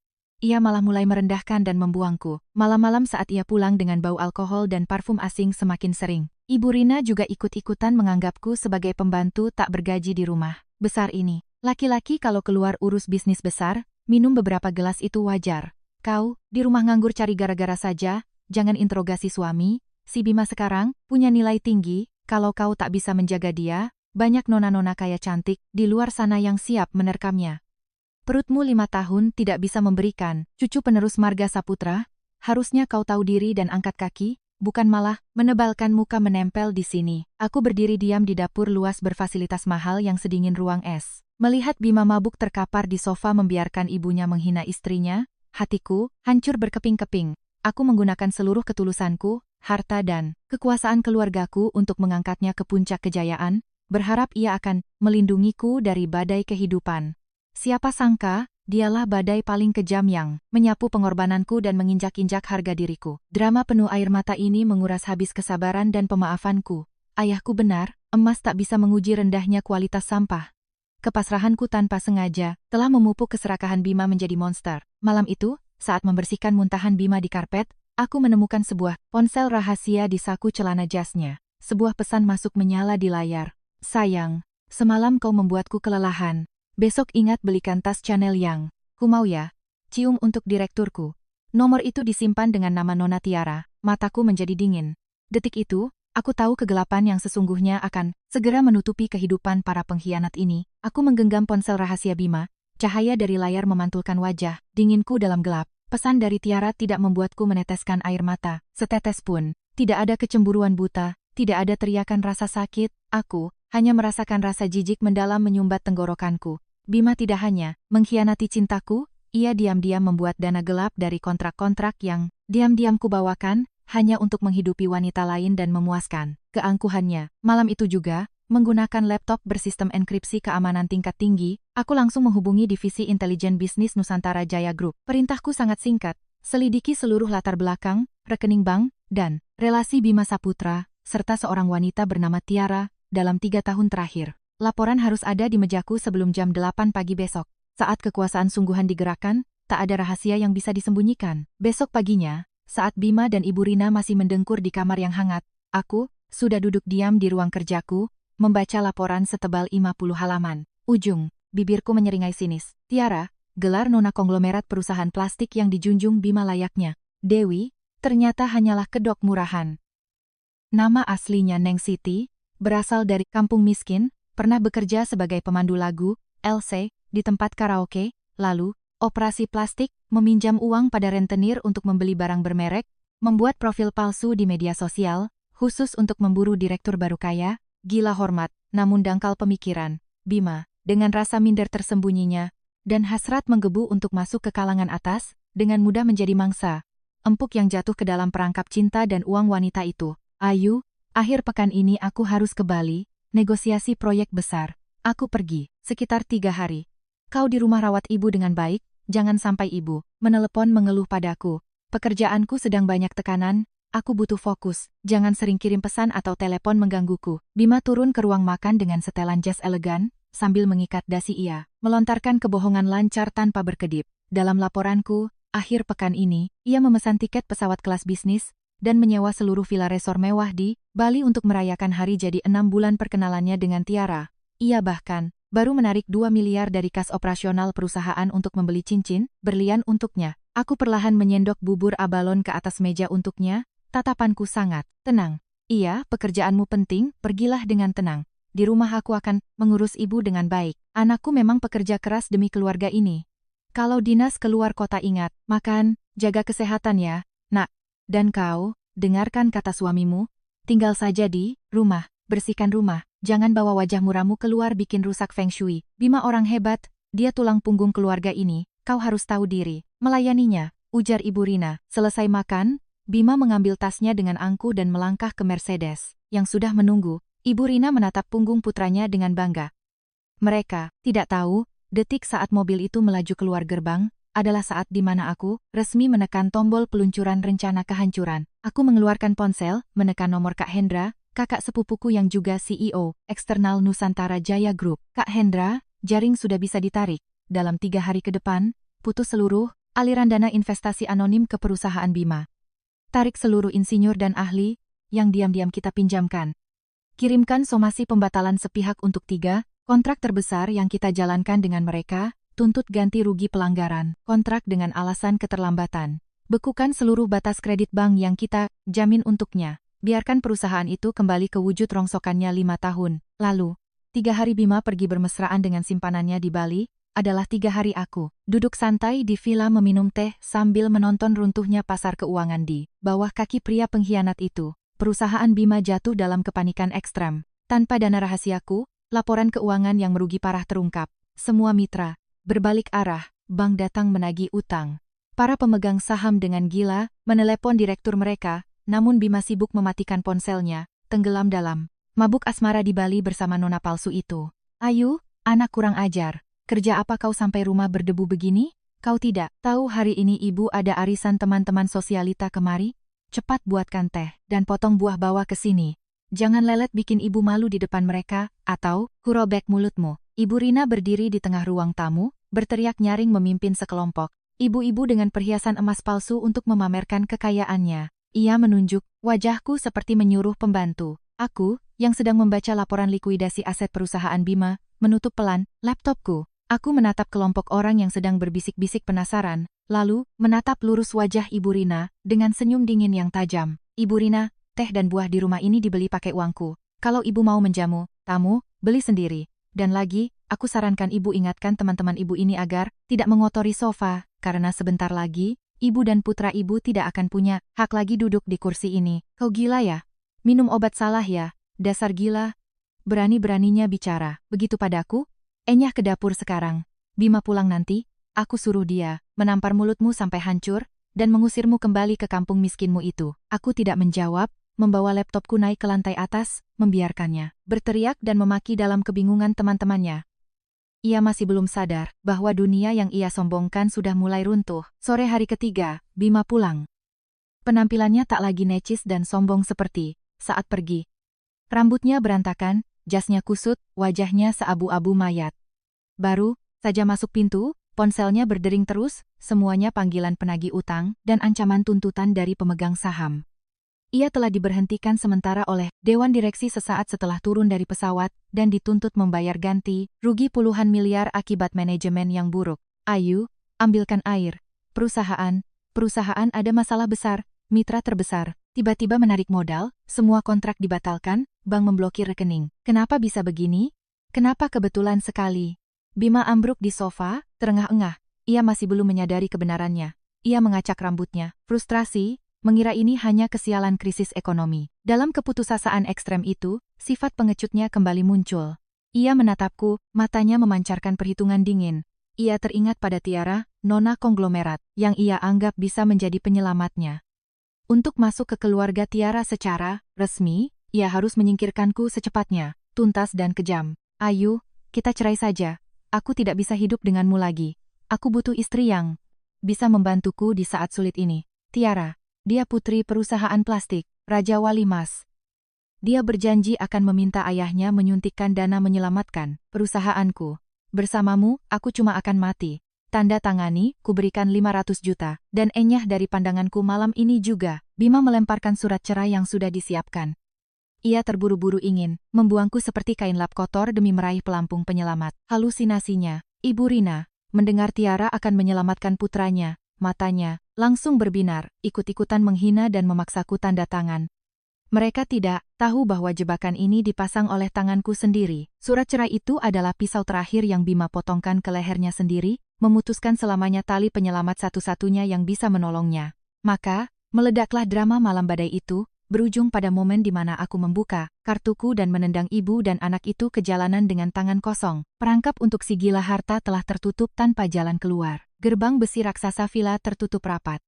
Ia malah mulai merendahkan dan membuangku. Malam-malam saat ia pulang dengan bau alkohol dan parfum asing semakin sering. Ibu Rina juga ikut-ikutan menganggapku sebagai pembantu tak bergaji di rumah besar ini. Laki-laki kalau keluar urus bisnis besar, minum beberapa gelas itu wajar. Kau, di rumah nganggur cari gara-gara saja, jangan interogasi suami. Si Bima sekarang punya nilai tinggi, kalau kau tak bisa menjaga dia, banyak nona-nona kaya cantik di luar sana yang siap menerkamnya. Perutmu 5 tahun tidak bisa memberikan cucu penerus marga Saputra, harusnya kau tahu diri dan angkat kaki, bukan malah menebalkan muka menempel di sini. Aku berdiri diam di dapur luas berfasilitas mahal yang sedingin ruang es. Melihat Bima mabuk terkapar di sofa membiarkan ibunya menghina istrinya, hatiku hancur berkeping-keping. Aku menggunakan seluruh ketulusanku, harta dan kekuasaan keluargaku untuk mengangkatnya ke puncak kejayaan, berharap ia akan melindungiku dari badai kehidupan. Siapa sangka, dialah badai paling kejam yang menyapu pengorbananku dan menginjak-injak harga diriku. Drama penuh air mata ini menguras habis kesabaran dan pemaafanku. Ayahku benar, emas tak bisa menguji rendahnya kualitas sampah. Kepasrahanku tanpa sengaja telah memupuk keserakahan Bima menjadi monster. Malam itu, saat membersihkan muntahan Bima di karpet, aku menemukan sebuah ponsel rahasia di saku celana jasnya. Sebuah pesan masuk menyala di layar. Sayang, semalam kau membuatku kelelahan. Besok ingat belikan tas Chanel yang ku mau ya. Cium untuk direkturku. Nomor itu disimpan dengan nama Nona Tiara. Mataku menjadi dingin. Detik itu, aku tahu kegelapan yang sesungguhnya akan segera menutupi kehidupan para pengkhianat ini. Aku menggenggam ponsel rahasia Bima. Cahaya dari layar memantulkan wajah dinginku dalam gelap. Pesan dari Tiara tidak membuatku meneteskan air mata, setetes pun. Tidak ada kecemburuan buta, tidak ada teriakan rasa sakit, aku hanya merasakan rasa jijik mendalam menyumbat tenggorokanku. Bima tidak hanya mengkhianati cintaku, ia diam-diam membuat dana gelap dari kontrak-kontrak yang diam-diam kubawakan, hanya untuk menghidupi wanita lain dan memuaskan keangkuhannya. Malam itu juga, menggunakan laptop bersistem enkripsi keamanan tingkat tinggi, aku langsung menghubungi Divisi Intelijen Bisnis Nusantara Jaya Group. Perintahku sangat singkat, selidiki seluruh latar belakang, rekening bank, dan relasi Bima Saputra, serta seorang wanita bernama Tiara, dalam 3 tahun terakhir. Laporan harus ada di mejaku sebelum jam 8 pagi besok. Saat kekuasaan sungguhan digerakkan, tak ada rahasia yang bisa disembunyikan. Besok paginya, saat Bima dan Ibu Rina masih mendengkur di kamar yang hangat, aku sudah duduk diam di ruang kerjaku, membaca laporan setebal 50 halaman. Ujung bibirku menyeringai sinis. Tiara, gelar nona konglomerat perusahaan plastik yang dijunjung Bima layaknya. Dewi, ternyata hanyalah kedok murahan. Nama aslinya Neng Siti, berasal dari kampung miskin, pernah bekerja sebagai pemandu lagu, LC, di tempat karaoke, lalu, operasi plastik, meminjam uang pada rentenir untuk membeli barang bermerek, membuat profil palsu di media sosial, khusus untuk memburu direktur baru kaya, gila hormat, namun dangkal pemikiran. Bima, dengan rasa minder tersembunyinya, dan hasrat menggebu untuk masuk ke kalangan atas, dengan mudah menjadi mangsa empuk yang jatuh ke dalam perangkap cinta dan uang wanita itu. Ayu, akhir pekan ini aku harus ke Bali, negosiasi proyek besar. Aku pergi, sekitar 3 hari. Kau di rumah rawat ibu dengan baik, jangan sampai ibu menelepon mengeluh padaku. Pekerjaanku sedang banyak tekanan, aku butuh fokus, jangan sering kirim pesan atau telepon menggangguku. Bima turun ke ruang makan dengan setelan jas elegan, sambil mengikat dasi ia melontarkan kebohongan lancar tanpa berkedip. Dalam laporanku, akhir pekan ini, ia memesan tiket pesawat kelas bisnis, dan menyewa seluruh villa resor mewah di Bali untuk merayakan hari jadi 6 bulan perkenalannya dengan Tiara. Ia bahkan baru menarik 2 miliar dari kas operasional perusahaan untuk membeli cincin berlian untuknya. Aku perlahan menyendok bubur abalon ke atas meja untuknya, tatapanku sangat tenang. Iya, pekerjaanmu penting, pergilah dengan tenang. Di rumah aku akan mengurus ibu dengan baik. Anakku memang pekerja keras demi keluarga ini. Kalau dinas keluar kota ingat, makan, jaga kesehatan ya, nak. Dan kau, dengarkan kata suamimu, tinggal saja di rumah, bersihkan rumah, jangan bawa wajah muramu keluar bikin rusak feng shui. Bima orang hebat, dia tulang punggung keluarga ini, kau harus tahu diri. Melayaninya, ujar Ibu Rina. Selesai makan, Bima mengambil tasnya dengan angkuh dan melangkah ke Mercedes, yang sudah menunggu. Ibu Rina menatap punggung putranya dengan bangga. Mereka tidak tahu, detik saat mobil itu melaju keluar gerbang, adalah saat di mana aku resmi menekan tombol peluncuran rencana kehancuran. Aku mengeluarkan ponsel, menekan nomor Kak Hendra, kakak sepupuku yang juga CEO eksternal Nusantara Jaya Group. Kak Hendra, jaring sudah bisa ditarik. Dalam 3 hari ke depan, putus seluruh aliran dana investasi anonim ke perusahaan Bima. Tarik seluruh insinyur dan ahli yang diam-diam kita pinjamkan. Kirimkan somasi pembatalan sepihak untuk 3 kontrak terbesar yang kita jalankan dengan mereka, tuntut ganti rugi pelanggaran kontrak dengan alasan keterlambatan. Bekukan seluruh batas kredit bank yang kita jamin untuknya. Biarkan perusahaan itu kembali ke wujud rongsokannya 5 tahun. Lalu, 3 hari Bima pergi bermesraan dengan simpanannya di Bali, adalah 3 hari aku duduk santai di villa meminum teh sambil menonton runtuhnya pasar keuangan di bawah kaki pria pengkhianat itu. Perusahaan Bima jatuh dalam kepanikan ekstrem. Tanpa dana rahasiaku, laporan keuangan yang merugi parah terungkap. Semua mitra berbalik arah, bank datang menagih utang. Para pemegang saham dengan gila menelepon direktur mereka, namun Bima sibuk mematikan ponselnya, tenggelam dalam mabuk asmara di Bali bersama nona palsu itu. Ayu, anak kurang ajar. Kerja apa kau sampai rumah berdebu begini? Kau tidak tahu hari ini ibu ada arisan teman-teman sosialita kemari? Cepat buatkan teh dan potong buah bawa ke sini. Jangan lelet bikin ibu malu di depan mereka, atau hurobek mulutmu. Ibu Rina berdiri di tengah ruang tamu, berteriak nyaring memimpin sekelompok ibu-ibu dengan perhiasan emas palsu untuk memamerkan kekayaannya. Ia menunjuk wajahku seperti menyuruh pembantu. Aku, yang sedang membaca laporan likuidasi aset perusahaan Bima, menutup pelan laptopku. Aku menatap kelompok orang yang sedang berbisik-bisik penasaran, lalu menatap lurus wajah Ibu Rina dengan senyum dingin yang tajam. Ibu Rina, teh dan buah di rumah ini dibeli pakai uangku. Kalau ibu mau menjamu tamu, beli sendiri. Dan lagi, aku sarankan ibu ingatkan teman-teman ibu ini agar tidak mengotori sofa, karena sebentar lagi, ibu dan putra ibu tidak akan punya hak lagi duduk di kursi ini. Kau gila ya? Minum obat salah ya? Dasar gila. Berani-beraninya bicara begitu padaku? Enyah ke dapur sekarang. Bima pulang nanti, aku suruh dia menampar mulutmu sampai hancur dan mengusirmu kembali ke kampung miskinmu itu. Aku tidak menjawab, membawa laptopku naik ke lantai atas, membiarkannya berteriak dan memaki dalam kebingungan teman-temannya. Ia masih belum sadar bahwa dunia yang ia sombongkan sudah mulai runtuh. Sore hari ketiga, Bima pulang. Penampilannya tak lagi necis dan sombong seperti saat pergi. Rambutnya berantakan, jasnya kusut, wajahnya seabu-abu mayat. Baru saja masuk pintu, ponselnya berdering terus, semuanya panggilan penagih utang dan ancaman tuntutan dari pemegang saham. Ia telah diberhentikan sementara oleh Dewan Direksi sesaat setelah turun dari pesawat dan dituntut membayar ganti rugi puluhan miliar akibat manajemen yang buruk. Ayu, ambilkan air. Perusahaan ada masalah besar, mitra terbesar. Tiba-tiba menarik modal, semua kontrak dibatalkan, bank memblokir rekening. Kenapa bisa begini? Kenapa kebetulan sekali? Bima ambruk di sofa, terengah-engah. Ia masih belum menyadari kebenarannya. Ia mengacak rambutnya. Frustrasi, mengira ini hanya kesialan krisis ekonomi. Dalam keputusasaan ekstrem itu, sifat pengecutnya kembali muncul. Ia menatapku, matanya memancarkan perhitungan dingin. Ia teringat pada Tiara, nona konglomerat, yang ia anggap bisa menjadi penyelamatnya. Untuk masuk ke keluarga Tiara secara resmi, ia harus menyingkirkanku secepatnya, tuntas dan kejam. Ayu, kita cerai saja. Aku tidak bisa hidup denganmu lagi. Aku butuh istri yang bisa membantuku di saat sulit ini. Tiara, dia putri perusahaan plastik, Raja Wali Mas. Dia berjanji akan meminta ayahnya menyuntikkan dana menyelamatkan perusahaanku. Bersamamu, aku cuma akan mati. Tanda tangani, kuberikan 500 juta, dan enyah dari pandanganku malam ini juga. Bima melemparkan surat cerai yang sudah disiapkan. Ia terburu-buru ingin membuangku seperti kain lap kotor demi meraih pelampung penyelamat. Halusinasinya, Ibu Rina, mendengar Tiara akan menyelamatkan putranya, matanya langsung berbinar, ikut-ikutan menghina dan memaksaku tanda tangan. Mereka tidak tahu bahwa jebakan ini dipasang oleh tanganku sendiri. Surat cerai itu adalah pisau terakhir yang Bima potongkan ke lehernya sendiri, memutuskan selamanya tali penyelamat satu-satunya yang bisa menolongnya. Maka, meledaklah drama malam badai itu, berujung pada momen di mana aku membuka kartuku dan menendang ibu dan anak itu ke jalanan dengan tangan kosong. Perangkap untuk si gila harta telah tertutup tanpa jalan keluar. Gerbang besi raksasa villa tertutup rapat.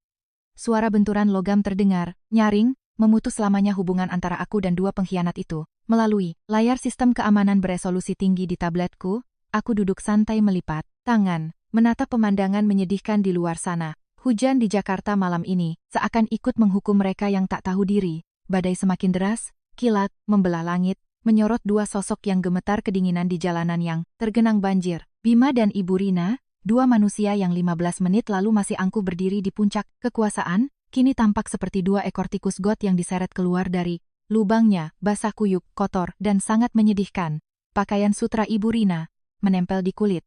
Suara benturan logam terdengar, nyaring, memutus selamanya hubungan antara aku dan dua pengkhianat itu. Melalui layar sistem keamanan beresolusi tinggi di tabletku, aku duduk santai melipat tangan, menatap pemandangan menyedihkan di luar sana. Hujan di Jakarta malam ini seakan ikut menghukum mereka yang tak tahu diri. Badai semakin deras, kilat, membelah langit, menyorot dua sosok yang gemetar kedinginan di jalanan yang tergenang banjir. Bima dan Ibu Rina, dua manusia yang 15 menit lalu masih angkuh berdiri di puncak kekuasaan, kini tampak seperti dua ekor tikus got yang diseret keluar dari lubangnya, basah kuyup, kotor, dan sangat menyedihkan. Pakaian sutra Ibu Rina menempel di kulit.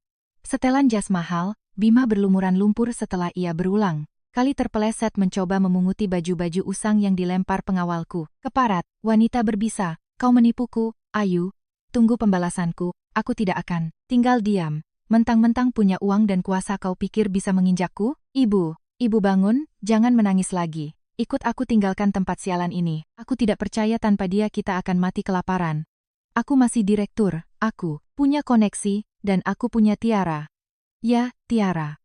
Setelan jas mahal, Bima berlumuran lumpur setelah ia berulang kali terpeleset mencoba memunguti baju-baju usang yang dilempar pengawalku. Keparat, wanita berbisa, kau menipuku, Ayu. Tunggu pembalasanku, aku tidak akan tinggal diam. Mentang-mentang punya uang dan kuasa kau pikir bisa menginjakku? Ibu bangun, jangan menangis lagi. Ikut aku tinggalkan tempat sialan ini. Aku tidak percaya tanpa dia kita akan mati kelaparan. Aku masih direktur, aku punya koneksi, dan aku punya Tiara. Ya, Tiara.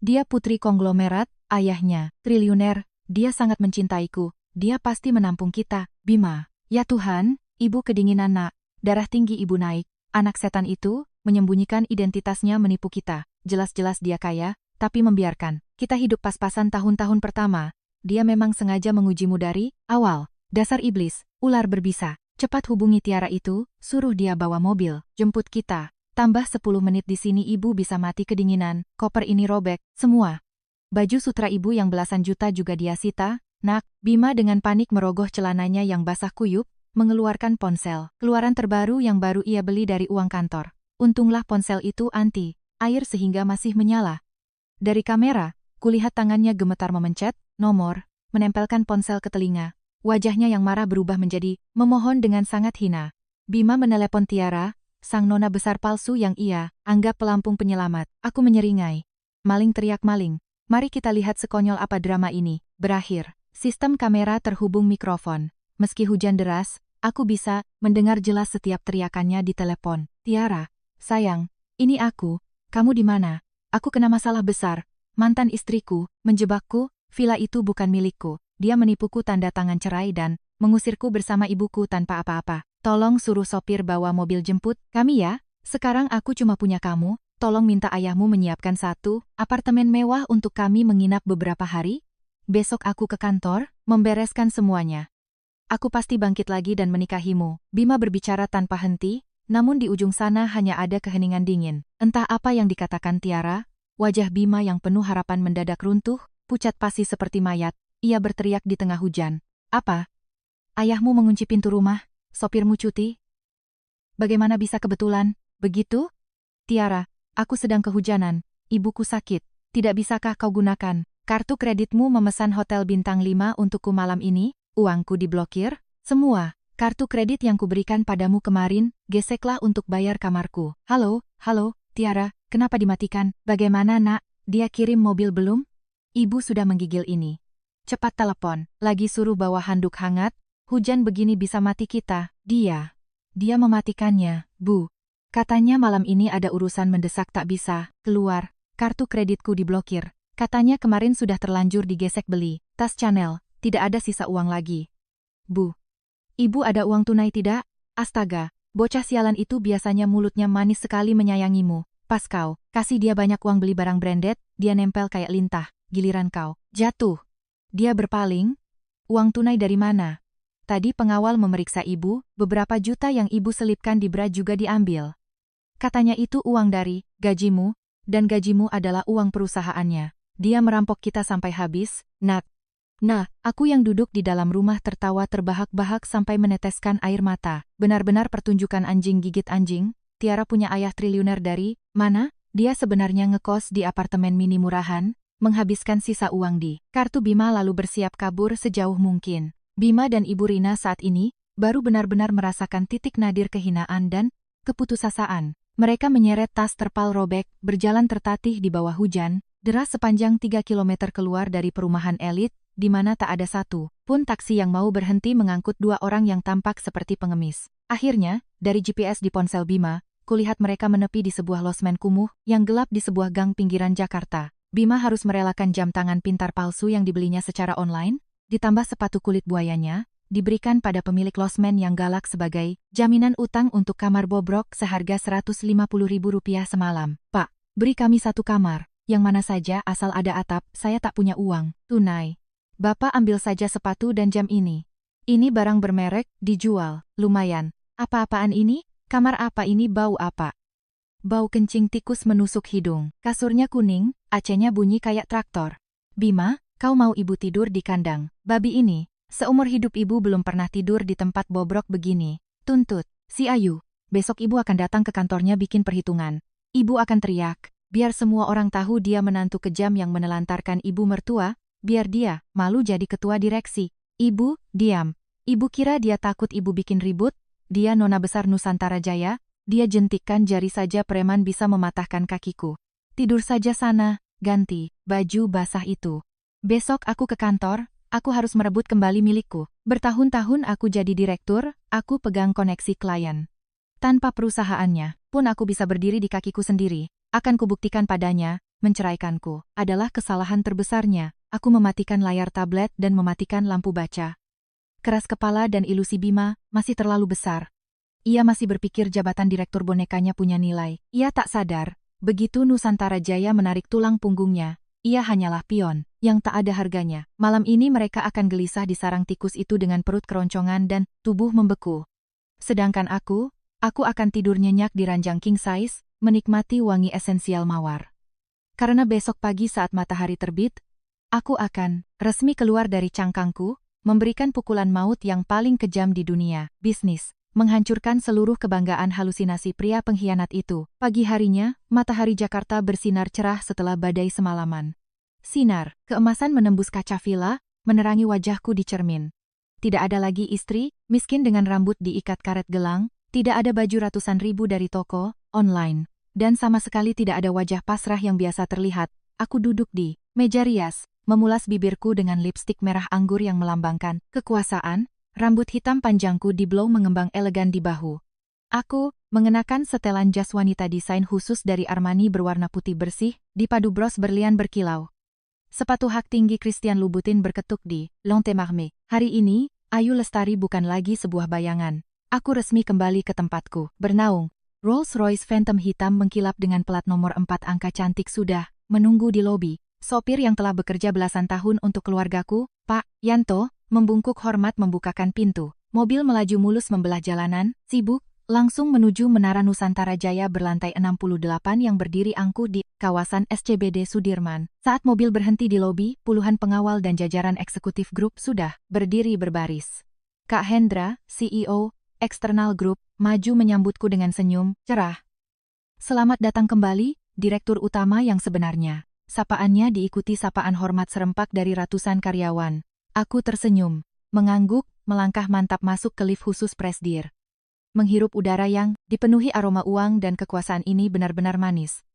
Dia putri konglomerat, ayahnya triliuner, dia sangat mencintaiku, dia pasti menampung kita, Bima. Ya Tuhan, ibu kedinginan nak, darah tinggi ibu naik, anak setan itu menyembunyikan identitasnya menipu kita. Jelas-jelas dia kaya, tapi membiarkan kita hidup pas-pasan tahun-tahun pertama. Dia memang sengaja mengujimu dari awal. Dasar iblis, ular berbisa. Cepat hubungi Tiara itu, suruh dia bawa mobil, jemput kita. Tambah 10 menit di sini ibu bisa mati kedinginan, koper ini robek, semua. Baju sutra ibu yang belasan juta juga dia sita, nak. Bima dengan panik merogoh celananya yang basah kuyup, mengeluarkan ponsel. Keluaran terbaru yang baru ia beli dari uang kantor. Untunglah ponsel itu anti air sehingga masih menyala. Dari kamera, kulihat tangannya gemetar memencet nomor, menempelkan ponsel ke telinga. Wajahnya yang marah berubah menjadi memohon dengan sangat hina. Bima menelepon Tiara, sang nona besar palsu yang ia anggap pelampung penyelamat. Aku menyeringai. Maling teriak maling. Mari kita lihat sekonyol apa drama ini berakhir. Sistem kamera terhubung mikrofon. Meski hujan deras, aku bisa mendengar jelas setiap teriakannya di telepon. Tiara, sayang, ini aku. Kamu di mana? Aku kena masalah besar. Mantan istriku menjebakku. Villa itu bukan milikku. Dia menipuku tanda tangan cerai dan mengusirku bersama ibuku tanpa apa-apa. Tolong suruh sopir bawa mobil jemput kami ya. Sekarang aku cuma punya kamu. Tolong minta ayahmu menyiapkan satu apartemen mewah untuk kami menginap beberapa hari. Besok aku ke kantor, membereskan semuanya. Aku pasti bangkit lagi dan menikahimu. Bima berbicara tanpa henti, namun di ujung sana hanya ada keheningan dingin. Entah apa yang dikatakan Tiara, wajah Bima yang penuh harapan mendadak runtuh, pucat pasi seperti mayat. Ia berteriak di tengah hujan. Apa? Ayahmu mengunci pintu rumah? Sopirmu cuti? Bagaimana bisa kebetulan? Begitu? Tiara, aku sedang kehujanan. Ibuku sakit. Tidak bisakah kau gunakan kartu kreditmu memesan hotel bintang 5 untukku malam ini? Uangku diblokir? Semua kartu kredit yang kuberikan padamu kemarin, geseklah untuk bayar kamarku. Halo, Tiara, kenapa dimatikan? Bagaimana nak? Dia kirim mobil belum? Ibu sudah menggigil ini. Cepat telepon, lagi suruh bawa handuk hangat, hujan begini bisa mati kita. Dia mematikannya, Bu. Katanya malam ini ada urusan mendesak tak bisa keluar, kartu kreditku diblokir. Katanya kemarin sudah terlanjur digesek beli tas Chanel, tidak ada sisa uang lagi. Bu, ibu ada uang tunai tidak? Astaga, bocah sialan itu biasanya mulutnya manis sekali menyayangimu. Pas kau kasih dia banyak uang beli barang branded, dia nempel kayak lintah, giliran kau jatuh. Dia berpaling? Uang tunai dari mana? Tadi pengawal memeriksa ibu, beberapa juta yang ibu selipkan di bra juga diambil. Katanya itu uang dari gajimu, dan gajimu adalah uang perusahaannya. Dia merampok kita sampai habis, nak. Nah, aku yang duduk di dalam rumah tertawa terbahak-bahak sampai meneteskan air mata. Benar-benar pertunjukan anjing gigit anjing. Tiara punya ayah triliuner dari mana? Dia sebenarnya ngekos di apartemen mini murahan, menghabiskan sisa uang di kartu Bima lalu bersiap kabur sejauh mungkin. Bima dan Ibu Rina saat ini baru benar-benar merasakan titik nadir kehinaan dan keputusasaan. Mereka menyeret tas terpal robek, berjalan tertatih di bawah hujan deras sepanjang 3 km keluar dari perumahan elit, di mana tak ada satu pun taksi yang mau berhenti mengangkut dua orang yang tampak seperti pengemis. Akhirnya, dari GPS di ponsel Bima, kulihat mereka menepi di sebuah losmen kumuh yang gelap di sebuah gang pinggiran Jakarta. Bima harus merelakan jam tangan pintar palsu yang dibelinya secara online, ditambah sepatu kulit buayanya, diberikan pada pemilik losmen yang galak sebagai jaminan utang untuk kamar bobrok seharga Rp150.000 semalam. Pak, beri kami satu kamar. yang mana saja asal ada atap, saya tak punya uang, tunai. Bapak ambil saja sepatu dan jam ini. Ini barang bermerek, dijual, lumayan. Apa-apaan ini? Kamar apa ini, bau apa? Bau kencing tikus menusuk hidung. Kasurnya kuning, AC-nya bunyi kayak traktor. Bima, kau mau ibu tidur di kandang babi ini? Seumur hidup ibu belum pernah tidur di tempat bobrok begini. Tuntut, si Ayu. Besok ibu akan datang ke kantornya bikin perhitungan. Ibu akan teriak, biar semua orang tahu dia menantu kejam yang menelantarkan ibu mertua, biar dia malu jadi ketua direksi. Ibu, diam. Ibu kira dia takut ibu bikin ribut? Dia nona besar Nusantara Jaya, dia jentikkan jari saja preman bisa mematahkan kakiku. Tidur saja sana, ganti baju basah itu. Besok aku ke kantor, aku harus merebut kembali milikku. Bertahun-tahun aku jadi direktur, aku pegang koneksi klien. Tanpa perusahaannya, pun aku bisa berdiri di kakiku sendiri. Akan kubuktikan padanya, menceraikanku adalah kesalahan terbesarnya. Aku mematikan layar tablet dan mematikan lampu baca. Keras kepala dan ilusi Bima masih terlalu besar. Ia masih berpikir jabatan direktur bonekanya punya nilai. Ia tak sadar, begitu Nusantara Jaya menarik tulang punggungnya, ia hanyalah pion yang tak ada harganya. Malam ini mereka akan gelisah di sarang tikus itu dengan perut keroncongan dan tubuh membeku. Sedangkan aku akan tidur nyenyak di ranjang king size, menikmati wangi esensial mawar. Karena besok pagi saat matahari terbit, aku akan resmi keluar dari cangkangku, memberikan pukulan maut yang paling kejam di dunia bisnis, menghancurkan seluruh kebanggaan halusinasi pria pengkhianat itu. Pagi harinya, matahari Jakarta bersinar cerah setelah badai semalaman. Sinar keemasan menembus kaca villa, menerangi wajahku di cermin. Tidak ada lagi istri, miskin dengan rambut diikat karet gelang, tidak ada baju ratusan ribu dari toko, online, dan sama sekali tidak ada wajah pasrah yang biasa terlihat. Aku duduk di meja rias, memulas bibirku dengan lipstik merah anggur yang melambangkan kekuasaan, rambut hitam panjangku di-blow mengembang elegan di bahu. Aku mengenakan setelan jas wanita desain khusus dari Armani berwarna putih bersih, dipadu bros berlian berkilau. Sepatu hak tinggi Christian Louboutin berketuk di Lontemarme. Hari ini, Ayu Lestari bukan lagi sebuah bayangan. Aku resmi kembali ke tempatku, bernaung. Rolls-Royce Phantom hitam mengkilap dengan plat nomor 4 angka cantik sudah menunggu di lobi. Sopir yang telah bekerja belasan tahun untuk keluargaku, Pak Yanto, membungkuk hormat membukakan pintu. Mobil melaju mulus membelah jalanan, sibuk, langsung menuju Menara Nusantara Jaya berlantai 68 yang berdiri angkuh di kawasan SCBD Sudirman. Saat mobil berhenti di lobi, puluhan pengawal dan jajaran eksekutif grup sudah berdiri berbaris. Kak Hendra, CEO, External Group, maju menyambutku dengan senyum cerah. Selamat datang kembali, Direktur Utama yang sebenarnya. Sapaannya diikuti sapaan hormat serempak dari ratusan karyawan. Aku tersenyum, mengangguk, melangkah mantap masuk ke lift khusus Presdir. Menghirup udara yang dipenuhi aroma uang dan kekuasaan ini benar-benar manis.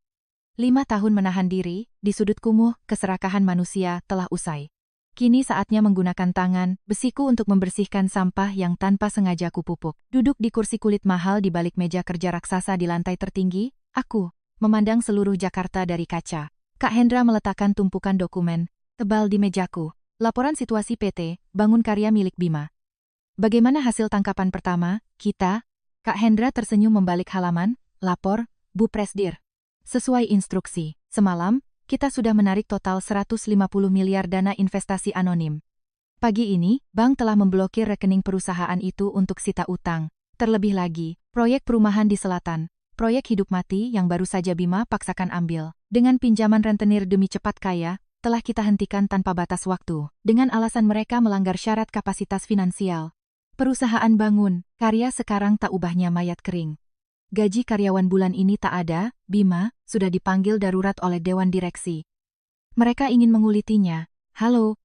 5 tahun menahan diri, di sudut kumuh, keserakahan manusia telah usai. Kini saatnya menggunakan tangan, besiku untuk membersihkan sampah yang tanpa sengaja kupupuk. Duduk di kursi kulit mahal di balik meja kerja raksasa di lantai tertinggi, aku memandang seluruh Jakarta dari kaca. Kak Hendra meletakkan tumpukan dokumen tebal di mejaku. Laporan situasi PT Bangun Karya milik Bima. Bagaimana hasil tangkapan pertama, kita? Kak Hendra tersenyum membalik halaman. Lapor, Bu Presdir. Sesuai instruksi, semalam, kita sudah menarik total 150 miliar dana investasi anonim. Pagi ini, bank telah memblokir rekening perusahaan itu untuk sita utang. Terlebih lagi, proyek perumahan di selatan, proyek hidup mati yang baru saja Bima paksakan ambil, dengan pinjaman rentenir demi cepat kaya, telah kita hentikan tanpa batas waktu, dengan alasan mereka melanggar syarat kapasitas finansial. Perusahaan Bangun Karya sekarang tak ubahnya mayat kering. Gaji karyawan bulan ini tak ada, Bima, sudah dipanggil darurat oleh Dewan Direksi. Mereka ingin mengulitinya. Halo,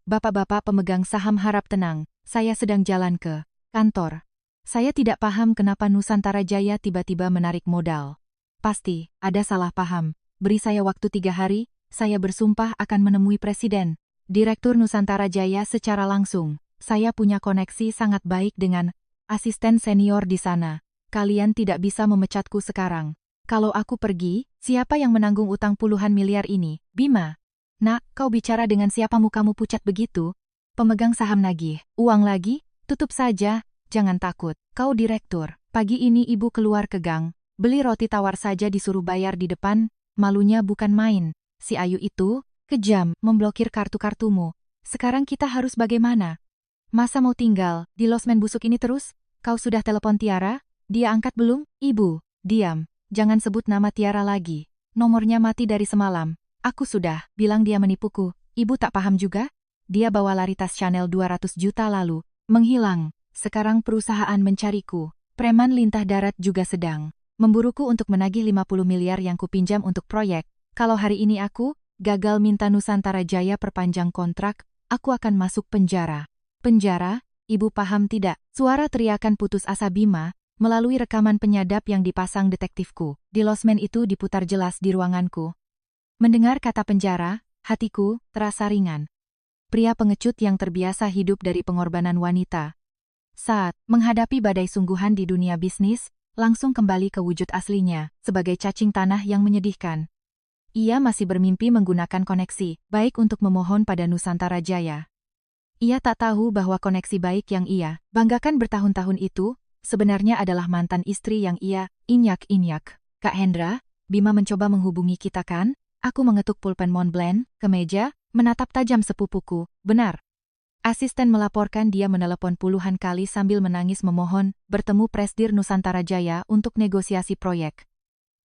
bapak-bapak pemegang saham harap tenang, saya sedang jalan ke kantor. Saya tidak paham kenapa Nusantara Jaya tiba-tiba menarik modal. Pasti, ada salah paham. Beri saya waktu 3 hari, saya bersumpah akan menemui Presiden. Direktur Nusantara Jaya secara langsung. Saya punya koneksi sangat baik dengan asisten senior di sana. Kalian tidak bisa memecatku sekarang. Kalau aku pergi, siapa yang menanggung utang puluhan miliar ini? Bima. Nak, kau bicara dengan siapa mukamu pucat begitu? Pemegang saham nagih. Uang lagi? Tutup saja, jangan takut. Kau direktur. Pagi ini ibu keluar ke gang. Beli roti tawar saja disuruh bayar di depan. malunya bukan main. Si Ayu itu, kejam, memblokir kartu-kartumu. Sekarang kita harus bagaimana? Masa mau tinggal di losmen busuk ini terus? Kau sudah telepon Tiara? Dia angkat belum? Ibu, diam. Jangan sebut nama Tiara lagi. Nomornya mati dari semalam. Aku sudah bilang dia menipuku. Ibu tak paham juga? Dia bawa lari tas Chanel 200 juta lalu. Menghilang. Sekarang perusahaan mencariku. Preman lintah darat juga sedang memburuku untuk menagih 50 miliar yang kupinjam untuk proyek. Kalau hari ini aku gagal minta Nusantara Jaya perpanjang kontrak, aku akan masuk penjara. Penjara? Ibu paham tidak? Suara teriakan putus asa Bima melalui rekaman penyadap yang dipasang detektifku. Di losmen itu diputar jelas di ruanganku. Mendengar kata penjara, hatiku terasa ringan. Pria pengecut yang terbiasa hidup dari pengorbanan wanita. Saat menghadapi badai sungguhan di dunia bisnis, langsung kembali ke wujud aslinya, sebagai cacing tanah yang menyedihkan. Ia masih bermimpi menggunakan koneksi baik untuk memohon pada Nusantara Jaya. Ia tak tahu bahwa koneksi baik yang ia banggakan bertahun-tahun itu, sebenarnya adalah mantan istri yang ia inyak-inyak. Kak Hendra, Bima mencoba menghubungi kita kan? Aku mengetuk pulpen Montblanc ke meja, menatap tajam sepupuku. Benar. Asisten melaporkan dia menelepon puluhan kali sambil menangis memohon bertemu Presdir Nusantara Jaya untuk negosiasi proyek.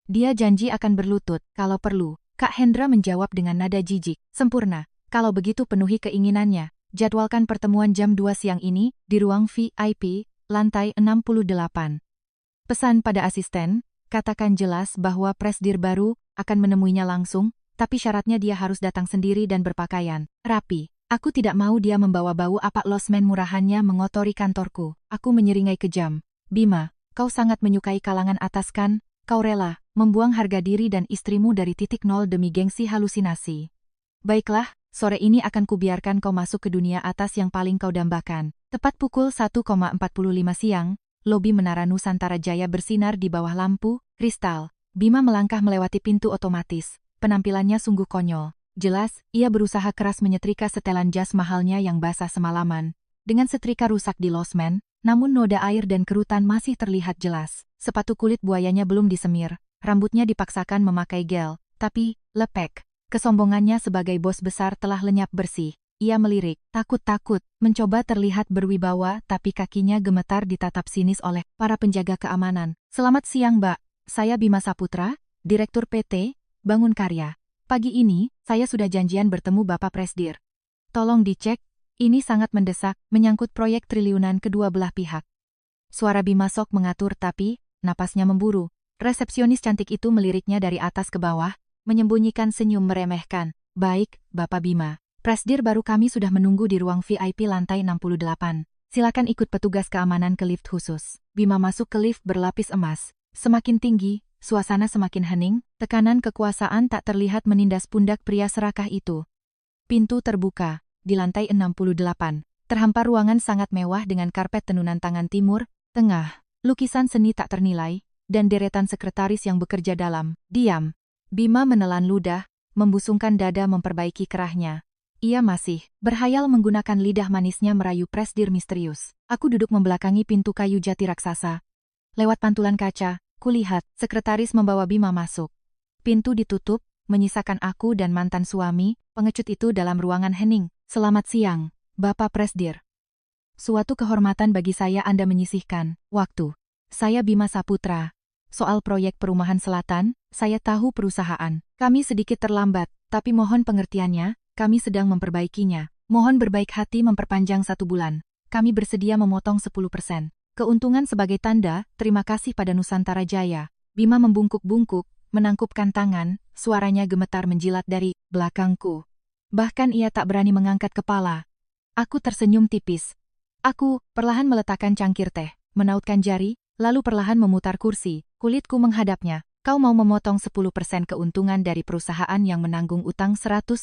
Dia janji akan berlutut kalau perlu. Kak Hendra menjawab dengan nada jijik. Sempurna. Kalau begitu penuhi keinginannya. Jadwalkan pertemuan jam 2 siang ini di ruang VIP, lantai 68. Pesan pada asisten, katakan jelas bahwa Presdir baru akan menemuinya langsung, tapi syaratnya dia harus datang sendiri dan berpakaian rapi. Aku tidak mau dia membawa bau apak losmen murahannya mengotori kantorku. Aku menyeringai kejam. Bima, kau sangat menyukai kalangan atas kan? Kau rela membuang harga diri dan istrimu dari titik nol demi gengsi halusinasi. Baiklah, sore ini akan kubiarkan kau masuk ke dunia atas yang paling kau dambakan. Tepat pukul 1:45 siang, lobi Menara Nusantara Jaya bersinar di bawah lampu kristal. Bima melangkah melewati pintu otomatis. Penampilannya sungguh konyol. Jelas, ia berusaha keras menyetrika setelan jas mahalnya yang basah semalaman. Dengan setrika rusak di losmen, namun noda air dan kerutan masih terlihat jelas. Sepatu kulit buayanya belum disemir, rambutnya dipaksakan memakai gel, tapi lepek. Kesombongannya sebagai bos besar telah lenyap bersih. Ia melirik, takut-takut, mencoba terlihat berwibawa tapi kakinya gemetar ditatap sinis oleh para penjaga keamanan. Selamat siang Mbak, saya Bima Saputra, Direktur PT Bangun Karya. Pagi ini, saya sudah janjian bertemu Bapak Presdir. Tolong dicek, ini sangat mendesak, menyangkut proyek triliunan kedua belah pihak. Suara Bima sok mengatur tapi, napasnya memburu. Resepsionis cantik itu meliriknya dari atas ke bawah, menyembunyikan senyum meremehkan. Baik, Bapak Bima. Presdir baru kami sudah menunggu di ruang VIP lantai 68. Silakan ikut petugas keamanan ke lift khusus. Bima masuk ke lift berlapis emas. Semakin tinggi, suasana semakin hening, tekanan kekuasaan tak terlihat menindas pundak pria serakah itu. Pintu terbuka, di lantai 68. Terhampar ruangan sangat mewah dengan karpet tenunan tangan timur, tengah, lukisan seni tak ternilai, dan deretan sekretaris yang bekerja dalam. Diam. Bima menelan ludah, membusungkan dada memperbaiki kerahnya. Ia masih berhayal menggunakan lidah manisnya merayu Presdir misterius. Aku duduk membelakangi pintu kayu jati raksasa. Lewat pantulan kaca, kulihat, sekretaris membawa Bima masuk. Pintu ditutup, menyisakan aku dan mantan suami, pengecut itu dalam ruangan hening. Selamat siang, Bapak Presdir. Suatu kehormatan bagi saya Anda menyisihkan waktu. Saya Bima Saputra. Soal proyek perumahan selatan, saya tahu perusahaan kami sedikit terlambat, tapi mohon pengertiannya, kami sedang memperbaikinya. Mohon berbaik hati memperpanjang 1 bulan. Kami bersedia memotong 10%. Keuntungan sebagai tanda, terima kasih pada Nusantara Jaya. Bima membungkuk-bungkuk, menangkupkan tangan, suaranya gemetar menjilat dari belakangku. Bahkan ia tak berani mengangkat kepala. Aku tersenyum tipis. Aku perlahan meletakkan cangkir teh, menautkan jari, lalu perlahan memutar kursi, kulitku menghadapnya. Kau mau memotong 10% keuntungan dari perusahaan yang menanggung utang 150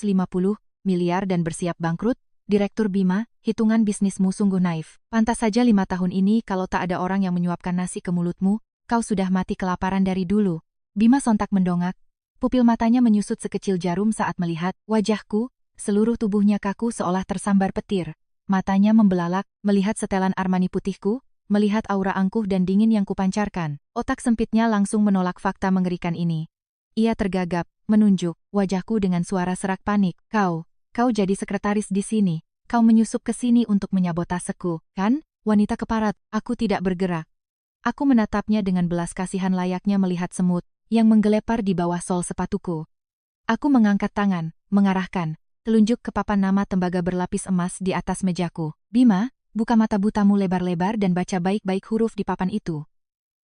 miliar dan bersiap bangkrut? Direktur Bima, hitungan bisnismu sungguh naif. Pantas saja 5 tahun ini kalau tak ada orang yang menyuapkan nasi ke mulutmu, kau sudah mati kelaparan dari dulu. Bima sontak mendongak. Pupil matanya menyusut sekecil jarum saat melihat wajahku, seluruh tubuhnya kaku seolah tersambar petir. Matanya membelalak, melihat setelan Armani putihku, melihat aura angkuh dan dingin yang kupancarkan. Otak sempitnya langsung menolak fakta mengerikan ini. Ia tergagap, menunjuk wajahku dengan suara serak panik. Kau jadi sekretaris di sini. Kau menyusup ke sini untuk menyabotaseku, kan? Wanita keparat, aku tidak bergerak. Aku menatapnya dengan belas kasihan layaknya melihat semut yang menggelepar di bawah sol sepatuku. Aku mengangkat tangan, mengarahkan telunjuk ke papan nama tembaga berlapis emas di atas mejaku. Bima, buka mata butamu lebar-lebar dan baca baik-baik huruf di papan itu.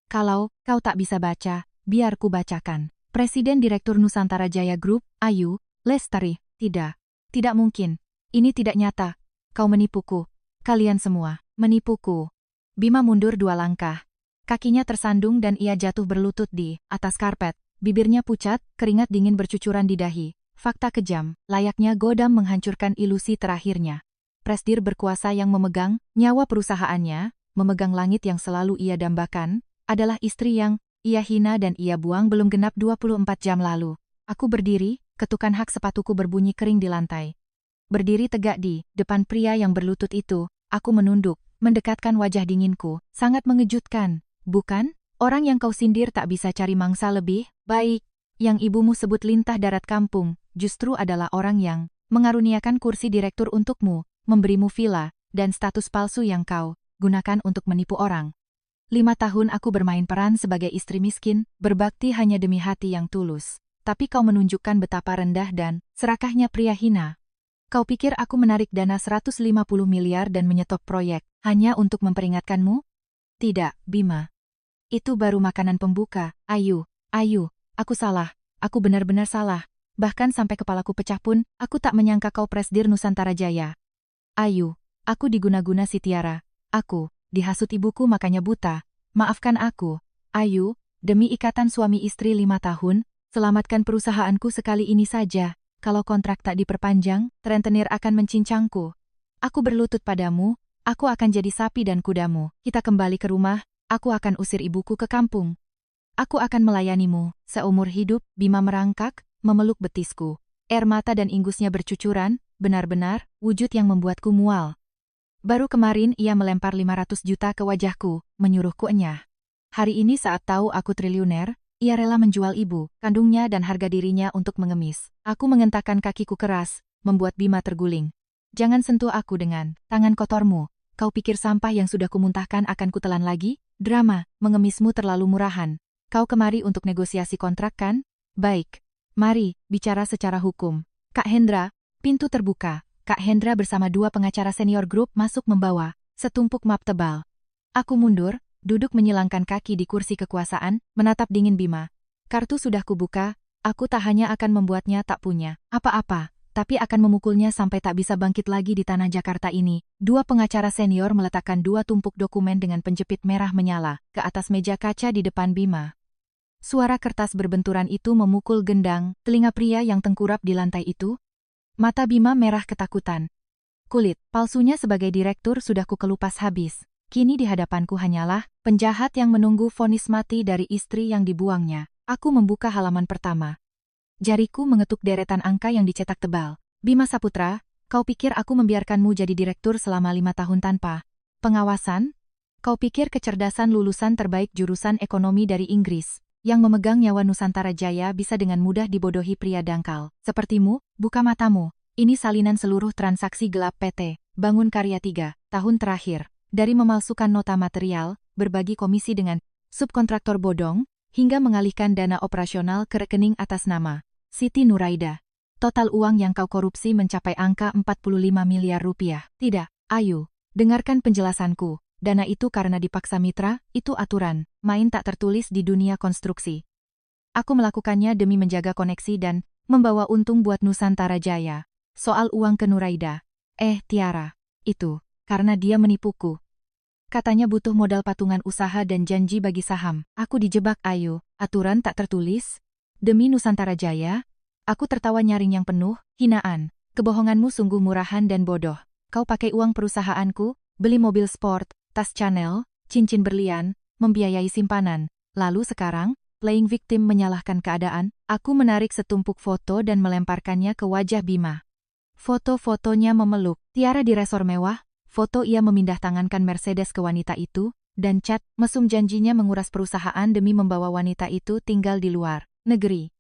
Kalau kau tak bisa baca, biar ku bacakan. Presiden Direktur Nusantara Jaya Group, Ayu Lestari. Tidak mungkin. Ini tidak nyata. Kau menipuku. Kalian semua menipuku. Bima mundur 2 langkah. Kakinya tersandung dan ia jatuh berlutut di atas karpet. Bibirnya pucat, keringat dingin bercucuran di dahi. Fakta kejam, layaknya Godam menghancurkan ilusi terakhirnya. Presidir berkuasa yang memegang nyawa perusahaannya, memegang langit yang selalu ia dambakan, adalah istri yang ia hina dan ia buang belum genap 24 jam lalu. Aku berdiri, ketukan hak sepatuku berbunyi kering di lantai. Berdiri tegak di depan pria yang berlutut itu, aku menunduk, mendekatkan wajah dinginku. Sangat mengejutkan, bukan? Orang yang kau sindir tak bisa cari mangsa lebih baik. Yang ibumu sebut lintah darat kampung, justru adalah orang yang mengaruniakan kursi direktur untukmu, memberimu villa, dan status palsu yang kau gunakan untuk menipu orang. 5 tahun aku bermain peran sebagai istri miskin, berbakti hanya demi hati yang tulus. Tapi kau menunjukkan betapa rendah dan serakahnya pria hina. Kau pikir aku menarik dana 150 miliar dan menyetop proyek hanya untuk memperingatkanmu? Tidak, Bima. Itu baru makanan pembuka. Ayu, aku salah. Aku benar-benar salah. Bahkan sampai kepalaku pecah pun, aku tak menyangka kau Presdir Nusantara Jaya. Ayu, aku diguna-guna si Tiara. Aku dihasut ibuku makanya buta. Maafkan aku. Ayu, demi ikatan suami istri 5 tahun, selamatkan perusahaanku sekali ini saja. Kalau kontrak tak diperpanjang, rentenir akan mencincangku. Aku berlutut padamu, aku akan jadi sapi dan kudamu. Kita kembali ke rumah, aku akan usir ibuku ke kampung. Aku akan melayanimu, seumur hidup. Bima merangkak, memeluk betisku. Air mata dan ingusnya bercucuran, benar-benar, wujud yang membuatku mual. Baru kemarin ia melempar 500 juta ke wajahku, menyuruhku enyah. Hari ini saat tahu aku triliuner, ia rela menjual ibu, kandungnya dan harga dirinya untuk mengemis. Aku mengentakkan kakiku keras, membuat Bima terguling. Jangan sentuh aku dengan tangan kotormu. Kau pikir sampah yang sudah kumuntahkan akan kutelan lagi? Drama, mengemismu terlalu murahan. Kau kemari untuk negosiasi kontrak kan? Baik. Mari, bicara secara hukum. Kak Hendra, pintu terbuka. Kak Hendra bersama 2 pengacara senior grup masuk membawa setumpuk map tebal. Aku mundur, duduk menyilangkan kaki di kursi kekuasaan, menatap dingin Bima. Kartu sudah kubuka, aku tak hanya akan membuatnya tak punya apa-apa, tapi akan memukulnya sampai tak bisa bangkit lagi di tanah Jakarta ini. 2 pengacara senior meletakkan 2 tumpuk dokumen dengan penjepit merah menyala ke atas meja kaca di depan Bima. Suara kertas berbenturan itu memukul gendang telinga pria yang tengkurap di lantai itu. Mata Bima merah ketakutan. Kulit palsunya sebagai direktur sudah kukelupas habis. Kini di hadapanku hanyalah penjahat yang menunggu vonis mati dari istri yang dibuangnya. Aku membuka halaman pertama. Jariku mengetuk deretan angka yang dicetak tebal. Bima Saputra, kau pikir aku membiarkanmu jadi direktur selama 5 tahun tanpa pengawasan? Kau pikir kecerdasan lulusan terbaik jurusan ekonomi dari Inggris, yang memegang nyawa Nusantara Jaya bisa dengan mudah dibodohi pria dangkal sepertimu? Buka matamu. Ini salinan seluruh transaksi gelap PT Bangun Karya 3 tahun terakhir. Dari memalsukan nota material, berbagi komisi dengan subkontraktor bodong, hingga mengalihkan dana operasional ke rekening atas nama Siti Nuraida. Total uang yang kau korupsi mencapai angka 45 miliar rupiah. Tidak, Ayu. Dengarkan penjelasanku. Dana itu karena dipaksa mitra, itu aturan, main tak tertulis di dunia konstruksi. Aku melakukannya demi menjaga koneksi dan membawa untung buat Nusantara Jaya. Soal uang ke Nuraida. Tiara. Itu. Karena dia menipuku. Katanya butuh modal patungan usaha dan janji bagi saham. Aku dijebak Ayu. Aturan tak tertulis? Demi Nusantara Jaya? Aku tertawa nyaring yang penuh hinaan. Kebohonganmu sungguh murahan dan bodoh. Kau pakai uang perusahaanku, beli mobil sport, tas Chanel, cincin berlian, membiayai simpanan. Lalu sekarang, playing victim menyalahkan keadaan. Aku menarik setumpuk foto dan melemparkannya ke wajah Bima. Foto-fotonya memeluk. Tiara di resor mewah. Foto ia memindah tangankan Mercedes ke wanita itu, dan cat mesum janjinya menguras perusahaan demi membawa wanita itu tinggal di luar negeri.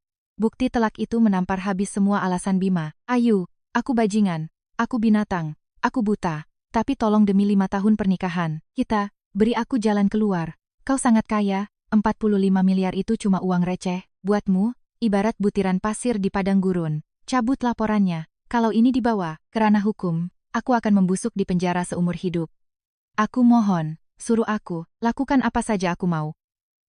Bukti telak itu menampar habis semua alasan Bima. Ayu, aku bajingan, aku binatang, aku buta. Tapi tolong demi 5 tahun pernikahan, beri aku jalan keluar. Kau sangat kaya, 45 miliar itu cuma uang receh, buatmu, ibarat butiran pasir di padang gurun. Cabut laporannya, kalau ini dibawa ke ranah hukum, aku akan membusuk di penjara seumur hidup. Aku mohon, suruh aku, lakukan apa saja aku mau.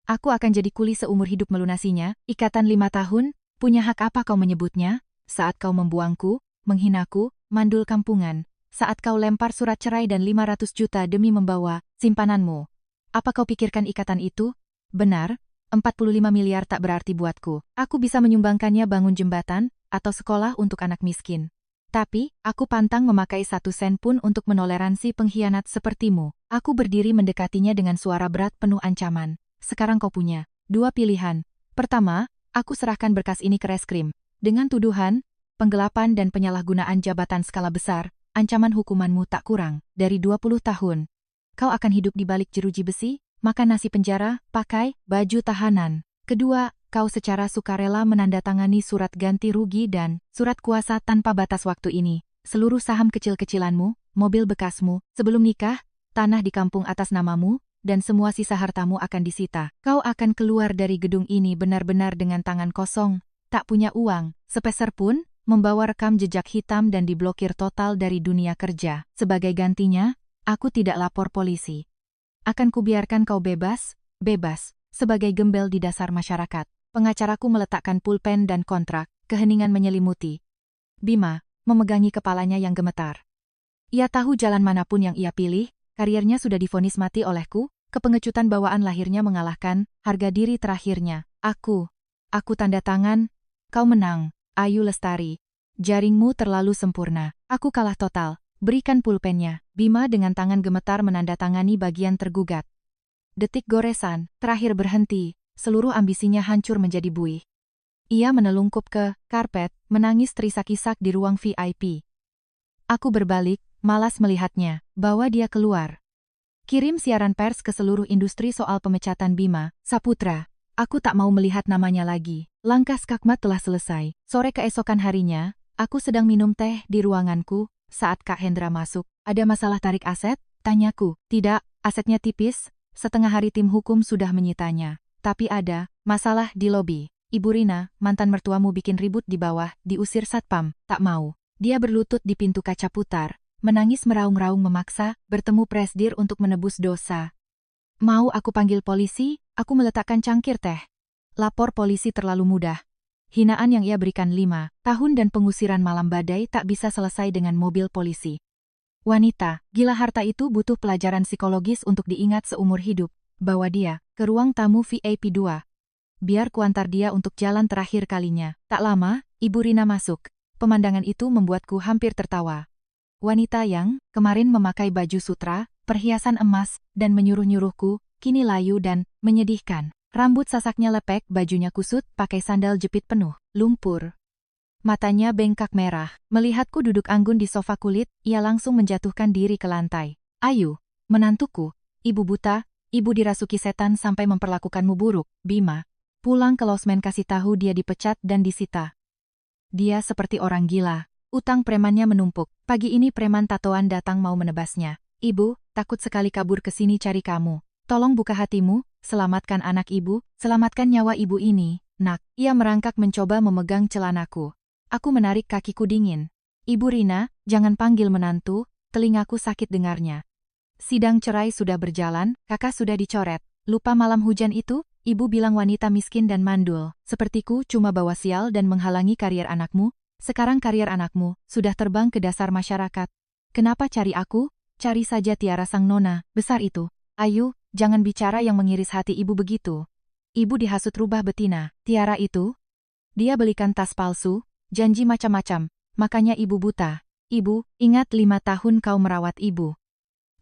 Aku akan jadi kuli seumur hidup melunasinya. Ikatan 5 tahun, punya hak apa kau menyebutnya? Saat kau membuangku, menghinaku, mandul kampungan. Saat kau lempar surat cerai dan 500 juta demi membawa simpananmu. Apa kau pikirkan ikatan itu? Benar, 45 miliar tak berarti buatku. Aku bisa menyumbangkannya bangun jembatan, atau sekolah untuk anak miskin. Tapi, aku pantang memakai 1 sen pun untuk menoleransi pengkhianat sepertimu. Aku berdiri mendekatinya dengan suara berat penuh ancaman. Sekarang kau punya 2 pilihan. Pertama, aku serahkan berkas ini ke reskrim. Dengan tuduhan, penggelapan dan penyalahgunaan jabatan skala besar, ancaman hukumanmu tak kurang dari 20 tahun. Kau akan hidup di balik jeruji besi, makan nasi penjara, pakai baju tahanan. Kedua, kau secara sukarela menandatangani surat ganti rugi dan surat kuasa tanpa batas waktu ini. Seluruh saham kecil-kecilanmu, mobil bekasmu, sebelum nikah, tanah di kampung atas namamu, dan semua sisa hartamu akan disita. Kau akan keluar dari gedung ini benar-benar dengan tangan kosong, tak punya uang, sepeser pun, membawa rekam jejak hitam dan diblokir total dari dunia kerja. Sebagai gantinya, aku tidak lapor polisi. Akan kubiarkan kau bebas, sebagai gembel di dasar masyarakat. Pengacaraku meletakkan pulpen dan kontrak, keheningan menyelimuti. Bima memegangi kepalanya yang gemetar. Ia tahu jalan manapun yang ia pilih, kariernya sudah divonis mati olehku, kepengecutan bawaan lahirnya mengalahkan harga diri terakhirnya. Aku tanda tangan, kau menang. Ayu Lestari, jaringmu terlalu sempurna. Aku kalah total. Berikan pulpennya. Bima dengan tangan gemetar menandatangani bagian tergugat. Detik goresan, terakhir berhenti. Seluruh ambisinya hancur menjadi buih. Ia menelungkup ke karpet, menangis terisak-isak di ruang VIP. Aku berbalik, malas melihatnya, bawa dia keluar. Kirim siaran pers ke seluruh industri soal pemecatan Bima Saputra. Aku tak mau melihat namanya lagi. Langkah skakmat telah selesai. Sore keesokan harinya, aku sedang minum teh di ruanganku, saat Kak Hendra masuk. Ada masalah tarik aset? Tanyaku. Tidak, asetnya tipis, setengah hari tim hukum sudah menyitanya. Tapi ada masalah di lobi. Ibu Rina, mantan mertuamu bikin ribut di bawah, diusir satpam. Tak mau. Dia berlutut di pintu kaca putar, menangis meraung-raung memaksa, bertemu presdir untuk menebus dosa. Mau aku panggil polisi? Aku meletakkan cangkir teh. Lapor polisi terlalu mudah. Hinaan yang ia berikan 5 tahun dan pengusiran malam badai tak bisa selesai dengan mobil polisi. Wanita, gila harta itu butuh pelajaran psikologis untuk diingat seumur hidup. Bawa dia ke ruang tamu VIP 2. Biar kuantar dia untuk jalan terakhir kalinya. Tak lama, Ibu Rina masuk. Pemandangan itu membuatku hampir tertawa. Wanita yang kemarin memakai baju sutra, perhiasan emas, dan menyuruh-nyuruhku, kini layu dan menyedihkan. Rambut sasaknya lepek, bajunya kusut, pakai sandal jepit penuh lumpur. Matanya bengkak merah. Melihatku duduk anggun di sofa kulit, ia langsung menjatuhkan diri ke lantai. Ayu, menantuku, ibu buta, ibu dirasuki setan sampai memperlakukanmu buruk. Bima, pulang ke losmen kasih tahu dia dipecat dan disita. Dia seperti orang gila. Utang premannya menumpuk. Pagi ini preman tatoan datang mau menebasnya. Ibu, takut sekali kabur ke sini cari kamu. Tolong buka hatimu, selamatkan anak ibu, selamatkan nyawa ibu ini, nak. Ia merangkak mencoba memegang celanaku. Aku menarik kakiku dingin. Ibu Rina, jangan panggil menantu, telingaku sakit dengarnya. Sidang cerai sudah berjalan, kakak sudah dicoret. Lupa malam hujan itu? Ibu bilang wanita miskin dan mandul. Sepertiku cuma bawa sial dan menghalangi karier anakmu. Sekarang karier anakmu sudah terbang ke dasar masyarakat. Kenapa cari aku? Cari saja Tiara sang nona besar itu. Ayu, jangan bicara yang mengiris hati ibu begitu. Ibu dihasut rubah betina. Tiara itu? Dia belikan tas palsu, janji macam-macam, makanya ibu buta. Ibu, ingat 5 tahun kau merawat ibu.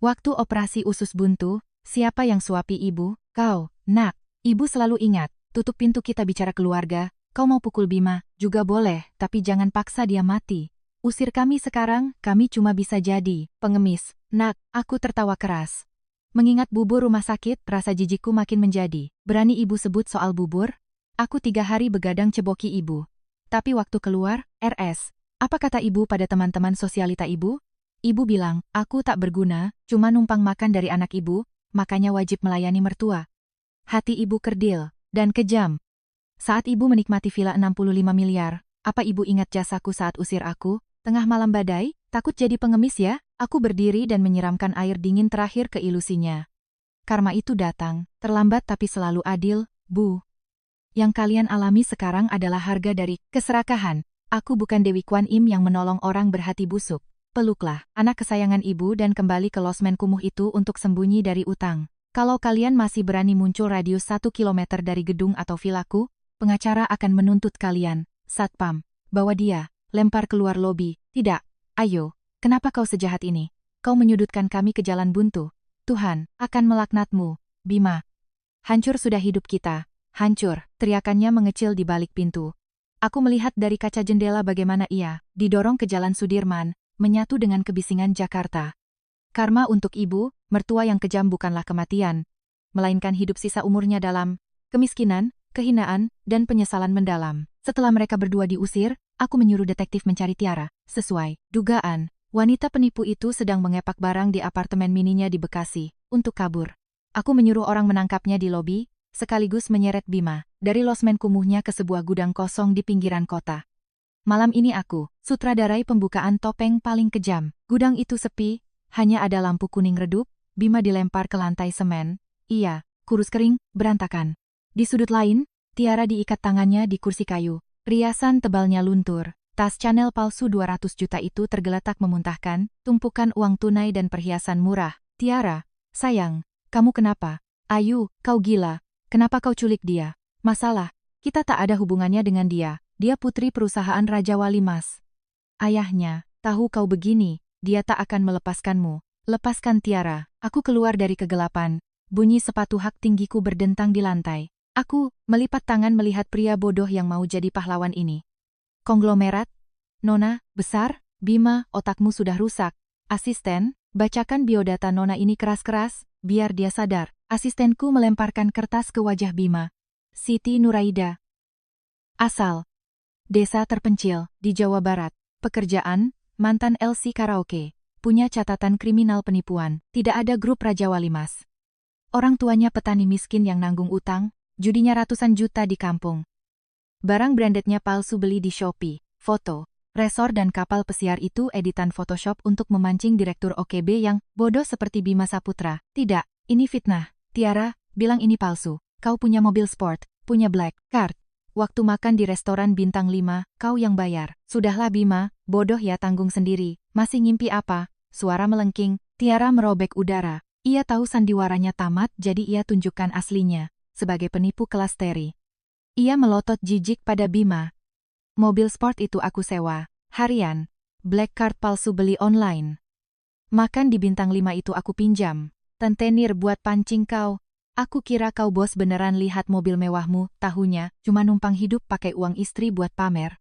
Waktu operasi usus buntu, siapa yang suapi ibu? Kau, nak. Ibu selalu ingat, tutup pintu kita bicara keluarga. Kau mau pukul Bima, juga boleh, tapi jangan paksa dia mati. Usir kami sekarang, kami cuma bisa jadi pengemis. Nak, aku tertawa keras. Mengingat bubur rumah sakit, rasa jijikku makin menjadi. Berani ibu sebut soal bubur? Aku 3 hari begadang ceboki ibu. Tapi waktu keluar, RS. Apa kata ibu pada teman-teman sosialita ibu? Ibu bilang, aku tak berguna, cuma numpang makan dari anak ibu, makanya wajib melayani mertua. Hati ibu kerdil dan kejam. Saat ibu menikmati villa 65 miliar, apa ibu ingat jasaku saat usir aku? Tengah malam badai, takut jadi pengemis ya? Aku berdiri dan menyiramkan air dingin terakhir ke ilusinya. Karma itu datang, terlambat tapi selalu adil, Bu. Yang kalian alami sekarang adalah harga dari keserakahan. Aku bukan Dewi Kwan Im yang menolong orang berhati busuk. Peluklah anak kesayangan ibu dan kembali ke losmen kumuh itu untuk sembunyi dari utang. Kalau kalian masih berani muncul radius 1 kilometer dari gedung atau vilaku, pengacara akan menuntut kalian. Satpam, bawa dia, lempar keluar lobi. Tidak, ayo, kenapa kau sejahat ini? Kau menyudutkan kami ke jalan buntu. Tuhan akan melaknatmu, Bima. Hancur sudah hidup kita. Hancur, teriakannya mengecil di balik pintu. Aku melihat dari kaca jendela bagaimana ia didorong ke Jalan Sudirman, menyatu dengan kebisingan Jakarta. Karma untuk ibu, mertua yang kejam bukanlah kematian, melainkan hidup sisa umurnya dalam kemiskinan, kehinaan, dan penyesalan mendalam. Setelah mereka berdua diusir, aku menyuruh detektif mencari Tiara. Sesuai dugaan, wanita penipu itu sedang mengepak barang di apartemen mininya di Bekasi untuk kabur. Aku menyuruh orang menangkapnya di lobi, sekaligus menyeret Bima dari losmen kumuhnya ke sebuah gudang kosong di pinggiran kota. Malam ini aku sutradarai pembukaan Topeng Paling Kejam. Gudang itu sepi, hanya ada lampu kuning redup. Bima dilempar ke lantai semen. Ia kurus kering, berantakan. Di sudut lain, Tiara diikat tangannya di kursi kayu. Riasan tebalnya luntur. Tas Chanel palsu 200 juta itu tergeletak memuntahkan, tumpukan uang tunai dan perhiasan murah. Tiara, sayang, kamu kenapa? Ayu, kau gila. Kenapa kau culik dia? Masalah, kita tak ada hubungannya dengan dia. Dia putri perusahaan Raja Wali Mas. Ayahnya, tahu kau begini, dia tak akan melepaskanmu. Lepaskan Tiara. Aku keluar dari kegelapan. Bunyi sepatu hak tinggiku berdentang di lantai. Aku melipat tangan melihat pria bodoh yang mau jadi pahlawan ini. Konglomerat? Nona, besar? Bima, otakmu sudah rusak. Asisten, bacakan biodata Nona ini keras-keras, biar dia sadar. Asistenku melemparkan kertas ke wajah Bima. Siti Nuraida. Asal desa terpencil di Jawa Barat. Pekerjaan, mantan LC karaoke. Punya catatan kriminal penipuan. Tidak ada grup Raja Wali Mas. Orang tuanya petani miskin yang nanggung utang, judinya ratusan juta di kampung. Barang brandednya palsu beli di Shopee. Foto, resor dan kapal pesiar itu editan Photoshop untuk memancing direktur OKB yang bodoh seperti Bima Saputra. Tidak, ini fitnah. Tiara, bilang ini palsu. Kau punya mobil sport, punya black card. Waktu makan di restoran bintang 5, kau yang bayar. Sudahlah Bima, bodoh ya tanggung sendiri. Masih ngimpi apa? Suara melengking, Tiara merobek udara. Ia tahu sandiwaranya tamat jadi ia tunjukkan aslinya, sebagai penipu kelas teri. Ia melotot jijik pada Bima. Mobil sport itu aku sewa, harian. Black card palsu beli online. Makan di bintang 5 itu aku pinjam. Tentenir buat pancing kau. Aku kira kau bos beneran lihat mobil mewahmu, tahunya cuma numpang hidup pakai uang istri buat pamer.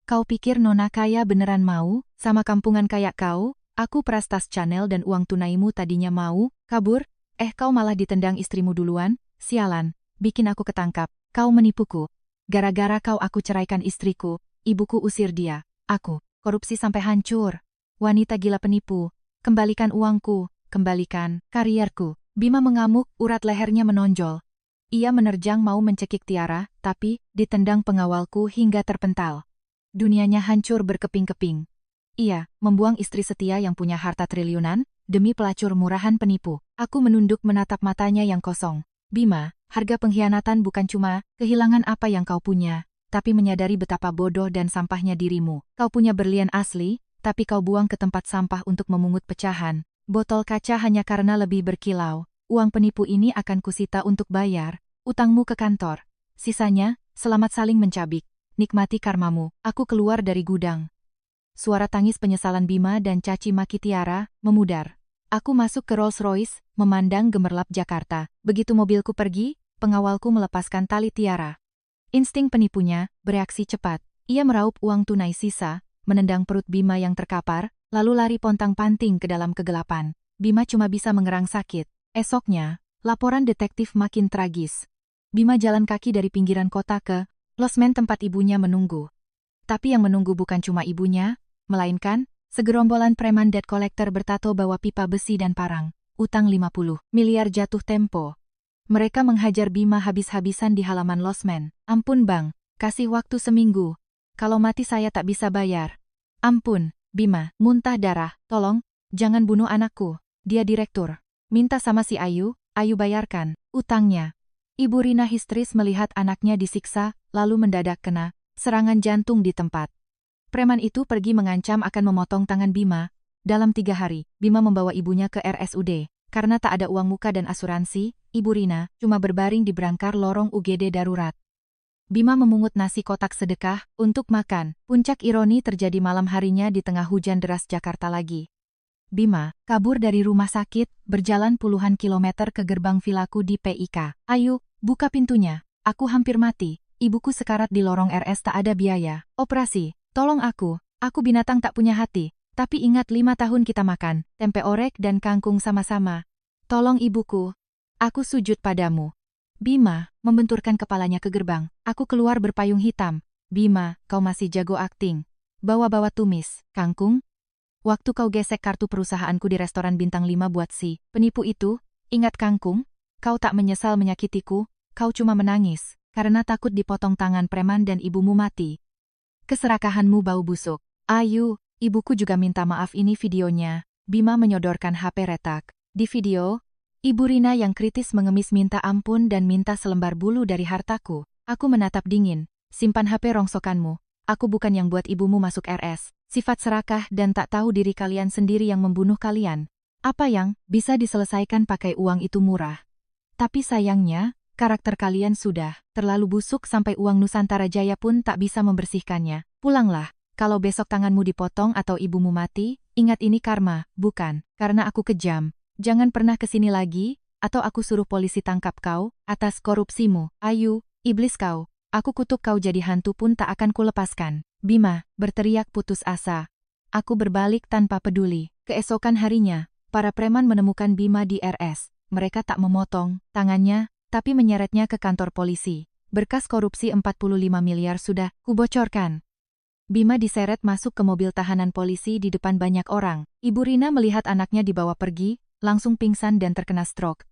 Kau pikir Nona kaya beneran mau, sama kampungan kayak kau? Aku peras tas Chanel dan uang tunaimu tadinya mau, kabur, kau malah ditendang istrimu duluan, sialan, bikin aku ketangkap, kau menipuku. Gara-gara kau aku ceraikan istriku, ibuku usir dia, aku, korupsi sampai hancur. Wanita gila penipu, kembalikan uangku. Kembalikan karierku. Bima mengamuk, urat lehernya menonjol. Ia menerjang mau mencekik Tiara, tapi ditendang pengawalku hingga terpental. Dunianya hancur berkeping-keping. Ia membuang istri setia yang punya harta triliunan demi pelacur murahan penipu. Aku menunduk menatap matanya yang kosong. Bima, harga pengkhianatan bukan cuma kehilangan apa yang kau punya, tapi menyadari betapa bodoh dan sampahnya dirimu. Kau punya berlian asli, tapi kau buang ke tempat sampah untuk memungut pecahan. Botol kaca hanya karena lebih berkilau. Uang penipu ini akan kusita untuk bayar utangmu ke kantor. Sisanya, selamat saling mencabik. Nikmati karmamu. Aku keluar dari gudang. Suara tangis penyesalan Bima dan caci maki Tiara memudar. Aku masuk ke Rolls Royce, memandang gemerlap Jakarta. Begitu mobilku pergi, pengawalku melepaskan tali Tiara. Insting penipunya bereaksi cepat. Ia meraup uang tunai sisa, menendang perut Bima yang terkapar, lalu lari pontang-panting ke dalam kegelapan. Bima cuma bisa mengerang sakit. Esoknya, laporan detektif makin tragis. Bima jalan kaki dari pinggiran kota ke losmen tempat ibunya menunggu. Tapi yang menunggu bukan cuma ibunya, melainkan segerombolan preman debt collector bertato bawa pipa besi dan parang. Utang 50 miliar jatuh tempo. Mereka menghajar Bima habis-habisan di halaman losmen. Ampun bang, kasih waktu seminggu. Kalau mati saya tak bisa bayar. Ampun, Bima, muntah darah. Tolong, jangan bunuh anakku. Dia direktur. Minta sama si Ayu, Ayu bayarkan utangnya. Ibu Rina histeris melihat anaknya disiksa, lalu mendadak kena serangan jantung di tempat. Preman itu pergi mengancam akan memotong tangan Bima. Dalam 3 hari, Bima membawa ibunya ke RSUD. Karena tak ada uang muka dan asuransi, Ibu Rina cuma berbaring di brangkar lorong UGD darurat. Bima memungut nasi kotak sedekah untuk makan. Puncak ironi terjadi malam harinya di tengah hujan deras Jakarta lagi. Bima kabur dari rumah sakit, berjalan puluhan kilometer ke gerbang vilaku di PIK. Ayu, buka pintunya. Aku hampir mati. Ibuku sekarat di lorong RS, tak ada biaya operasi. Tolong aku binatang tak punya hati. Tapi ingat 5 tahun kita makan tempe orek dan kangkung sama-sama. Tolong ibuku. Aku sujud padamu. Bima membenturkan kepalanya ke gerbang. Aku keluar berpayung hitam. Bima, kau masih jago akting. Bawa-bawa tumis kangkung. Waktu kau gesek kartu perusahaanku di restoran bintang 5 buat si penipu itu, ingat kangkung? Kau tak menyesal menyakitiku, kau cuma menangis, karena takut dipotong tangan preman dan ibumu mati. Keserakahanmu bau busuk. Ayu, ibuku juga minta maaf, ini videonya. Bima menyodorkan HP retak. Di video, Ibu Rina yang kritis mengemis minta ampun dan minta selembar bulu dari hartaku. Aku menatap dingin. Simpan HP rongsokanmu. Aku bukan yang buat ibumu masuk RS. Sifat serakah dan tak tahu diri kalian sendiri yang membunuh kalian. Apa yang bisa diselesaikan pakai uang itu murah. Tapi sayangnya, karakter kalian sudah terlalu busuk sampai uang Nusantara Jaya pun tak bisa membersihkannya. Pulanglah, kalau besok tanganmu dipotong atau ibumu mati, ingat ini karma, bukan karena aku kejam. Jangan pernah kesini lagi, atau aku suruh polisi tangkap kau atas korupsimu. Ayu, iblis kau. Aku kutuk kau jadi hantu pun tak akan kulepaskan. Bima berteriak putus asa. Aku berbalik tanpa peduli. Keesokan harinya, para preman menemukan Bima di RS. Mereka tak memotong tangannya, tapi menyeretnya ke kantor polisi. Berkas korupsi 45 miliar sudah kubocorkan. Bima diseret masuk ke mobil tahanan polisi di depan banyak orang. Ibu Rina melihat anaknya dibawa pergi, langsung pingsan dan terkena stroke.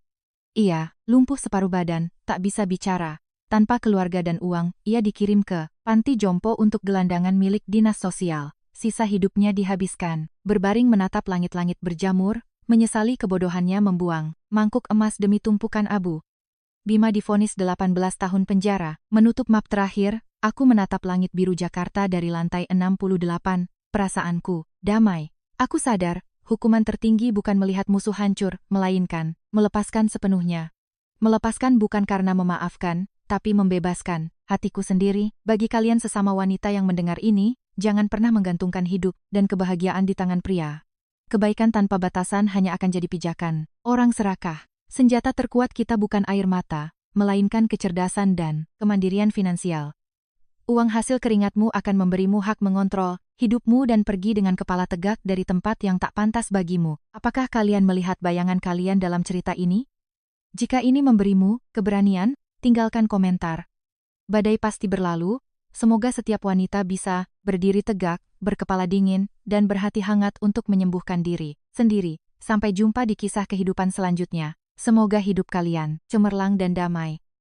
Ia lumpuh separuh badan, tak bisa bicara. Tanpa keluarga dan uang, ia dikirim ke panti jompo untuk gelandangan milik dinas sosial. Sisa hidupnya dihabiskan berbaring menatap langit-langit berjamur, menyesali kebodohannya membuang mangkuk emas demi tumpukan abu. Bima divonis 18 tahun penjara. Menutup map terakhir, aku menatap langit biru Jakarta dari lantai 68. Perasaanku damai. Aku sadar, hukuman tertinggi bukan melihat musuh hancur, melainkan melepaskan sepenuhnya. Melepaskan bukan karena memaafkan, tapi membebaskan hatiku sendiri. Bagi kalian sesama wanita yang mendengar ini, jangan pernah menggantungkan hidup dan kebahagiaan di tangan pria. Kebaikan tanpa batasan hanya akan jadi pijakan orang serakah. Senjata terkuat kita bukan air mata, melainkan kecerdasan dan kemandirian finansial. Uang hasil keringatmu akan memberimu hak mengontrol hidupmu dan pergi dengan kepala tegak dari tempat yang tak pantas bagimu. Apakah kalian melihat bayangan kalian dalam cerita ini? Jika ini memberimu keberanian, tinggalkan komentar. Badai pasti berlalu, semoga setiap wanita bisa berdiri tegak, berkepala dingin, dan berhati hangat untuk menyembuhkan diri sendiri. Sampai jumpa di kisah kehidupan selanjutnya. Semoga hidup kalian cemerlang dan damai.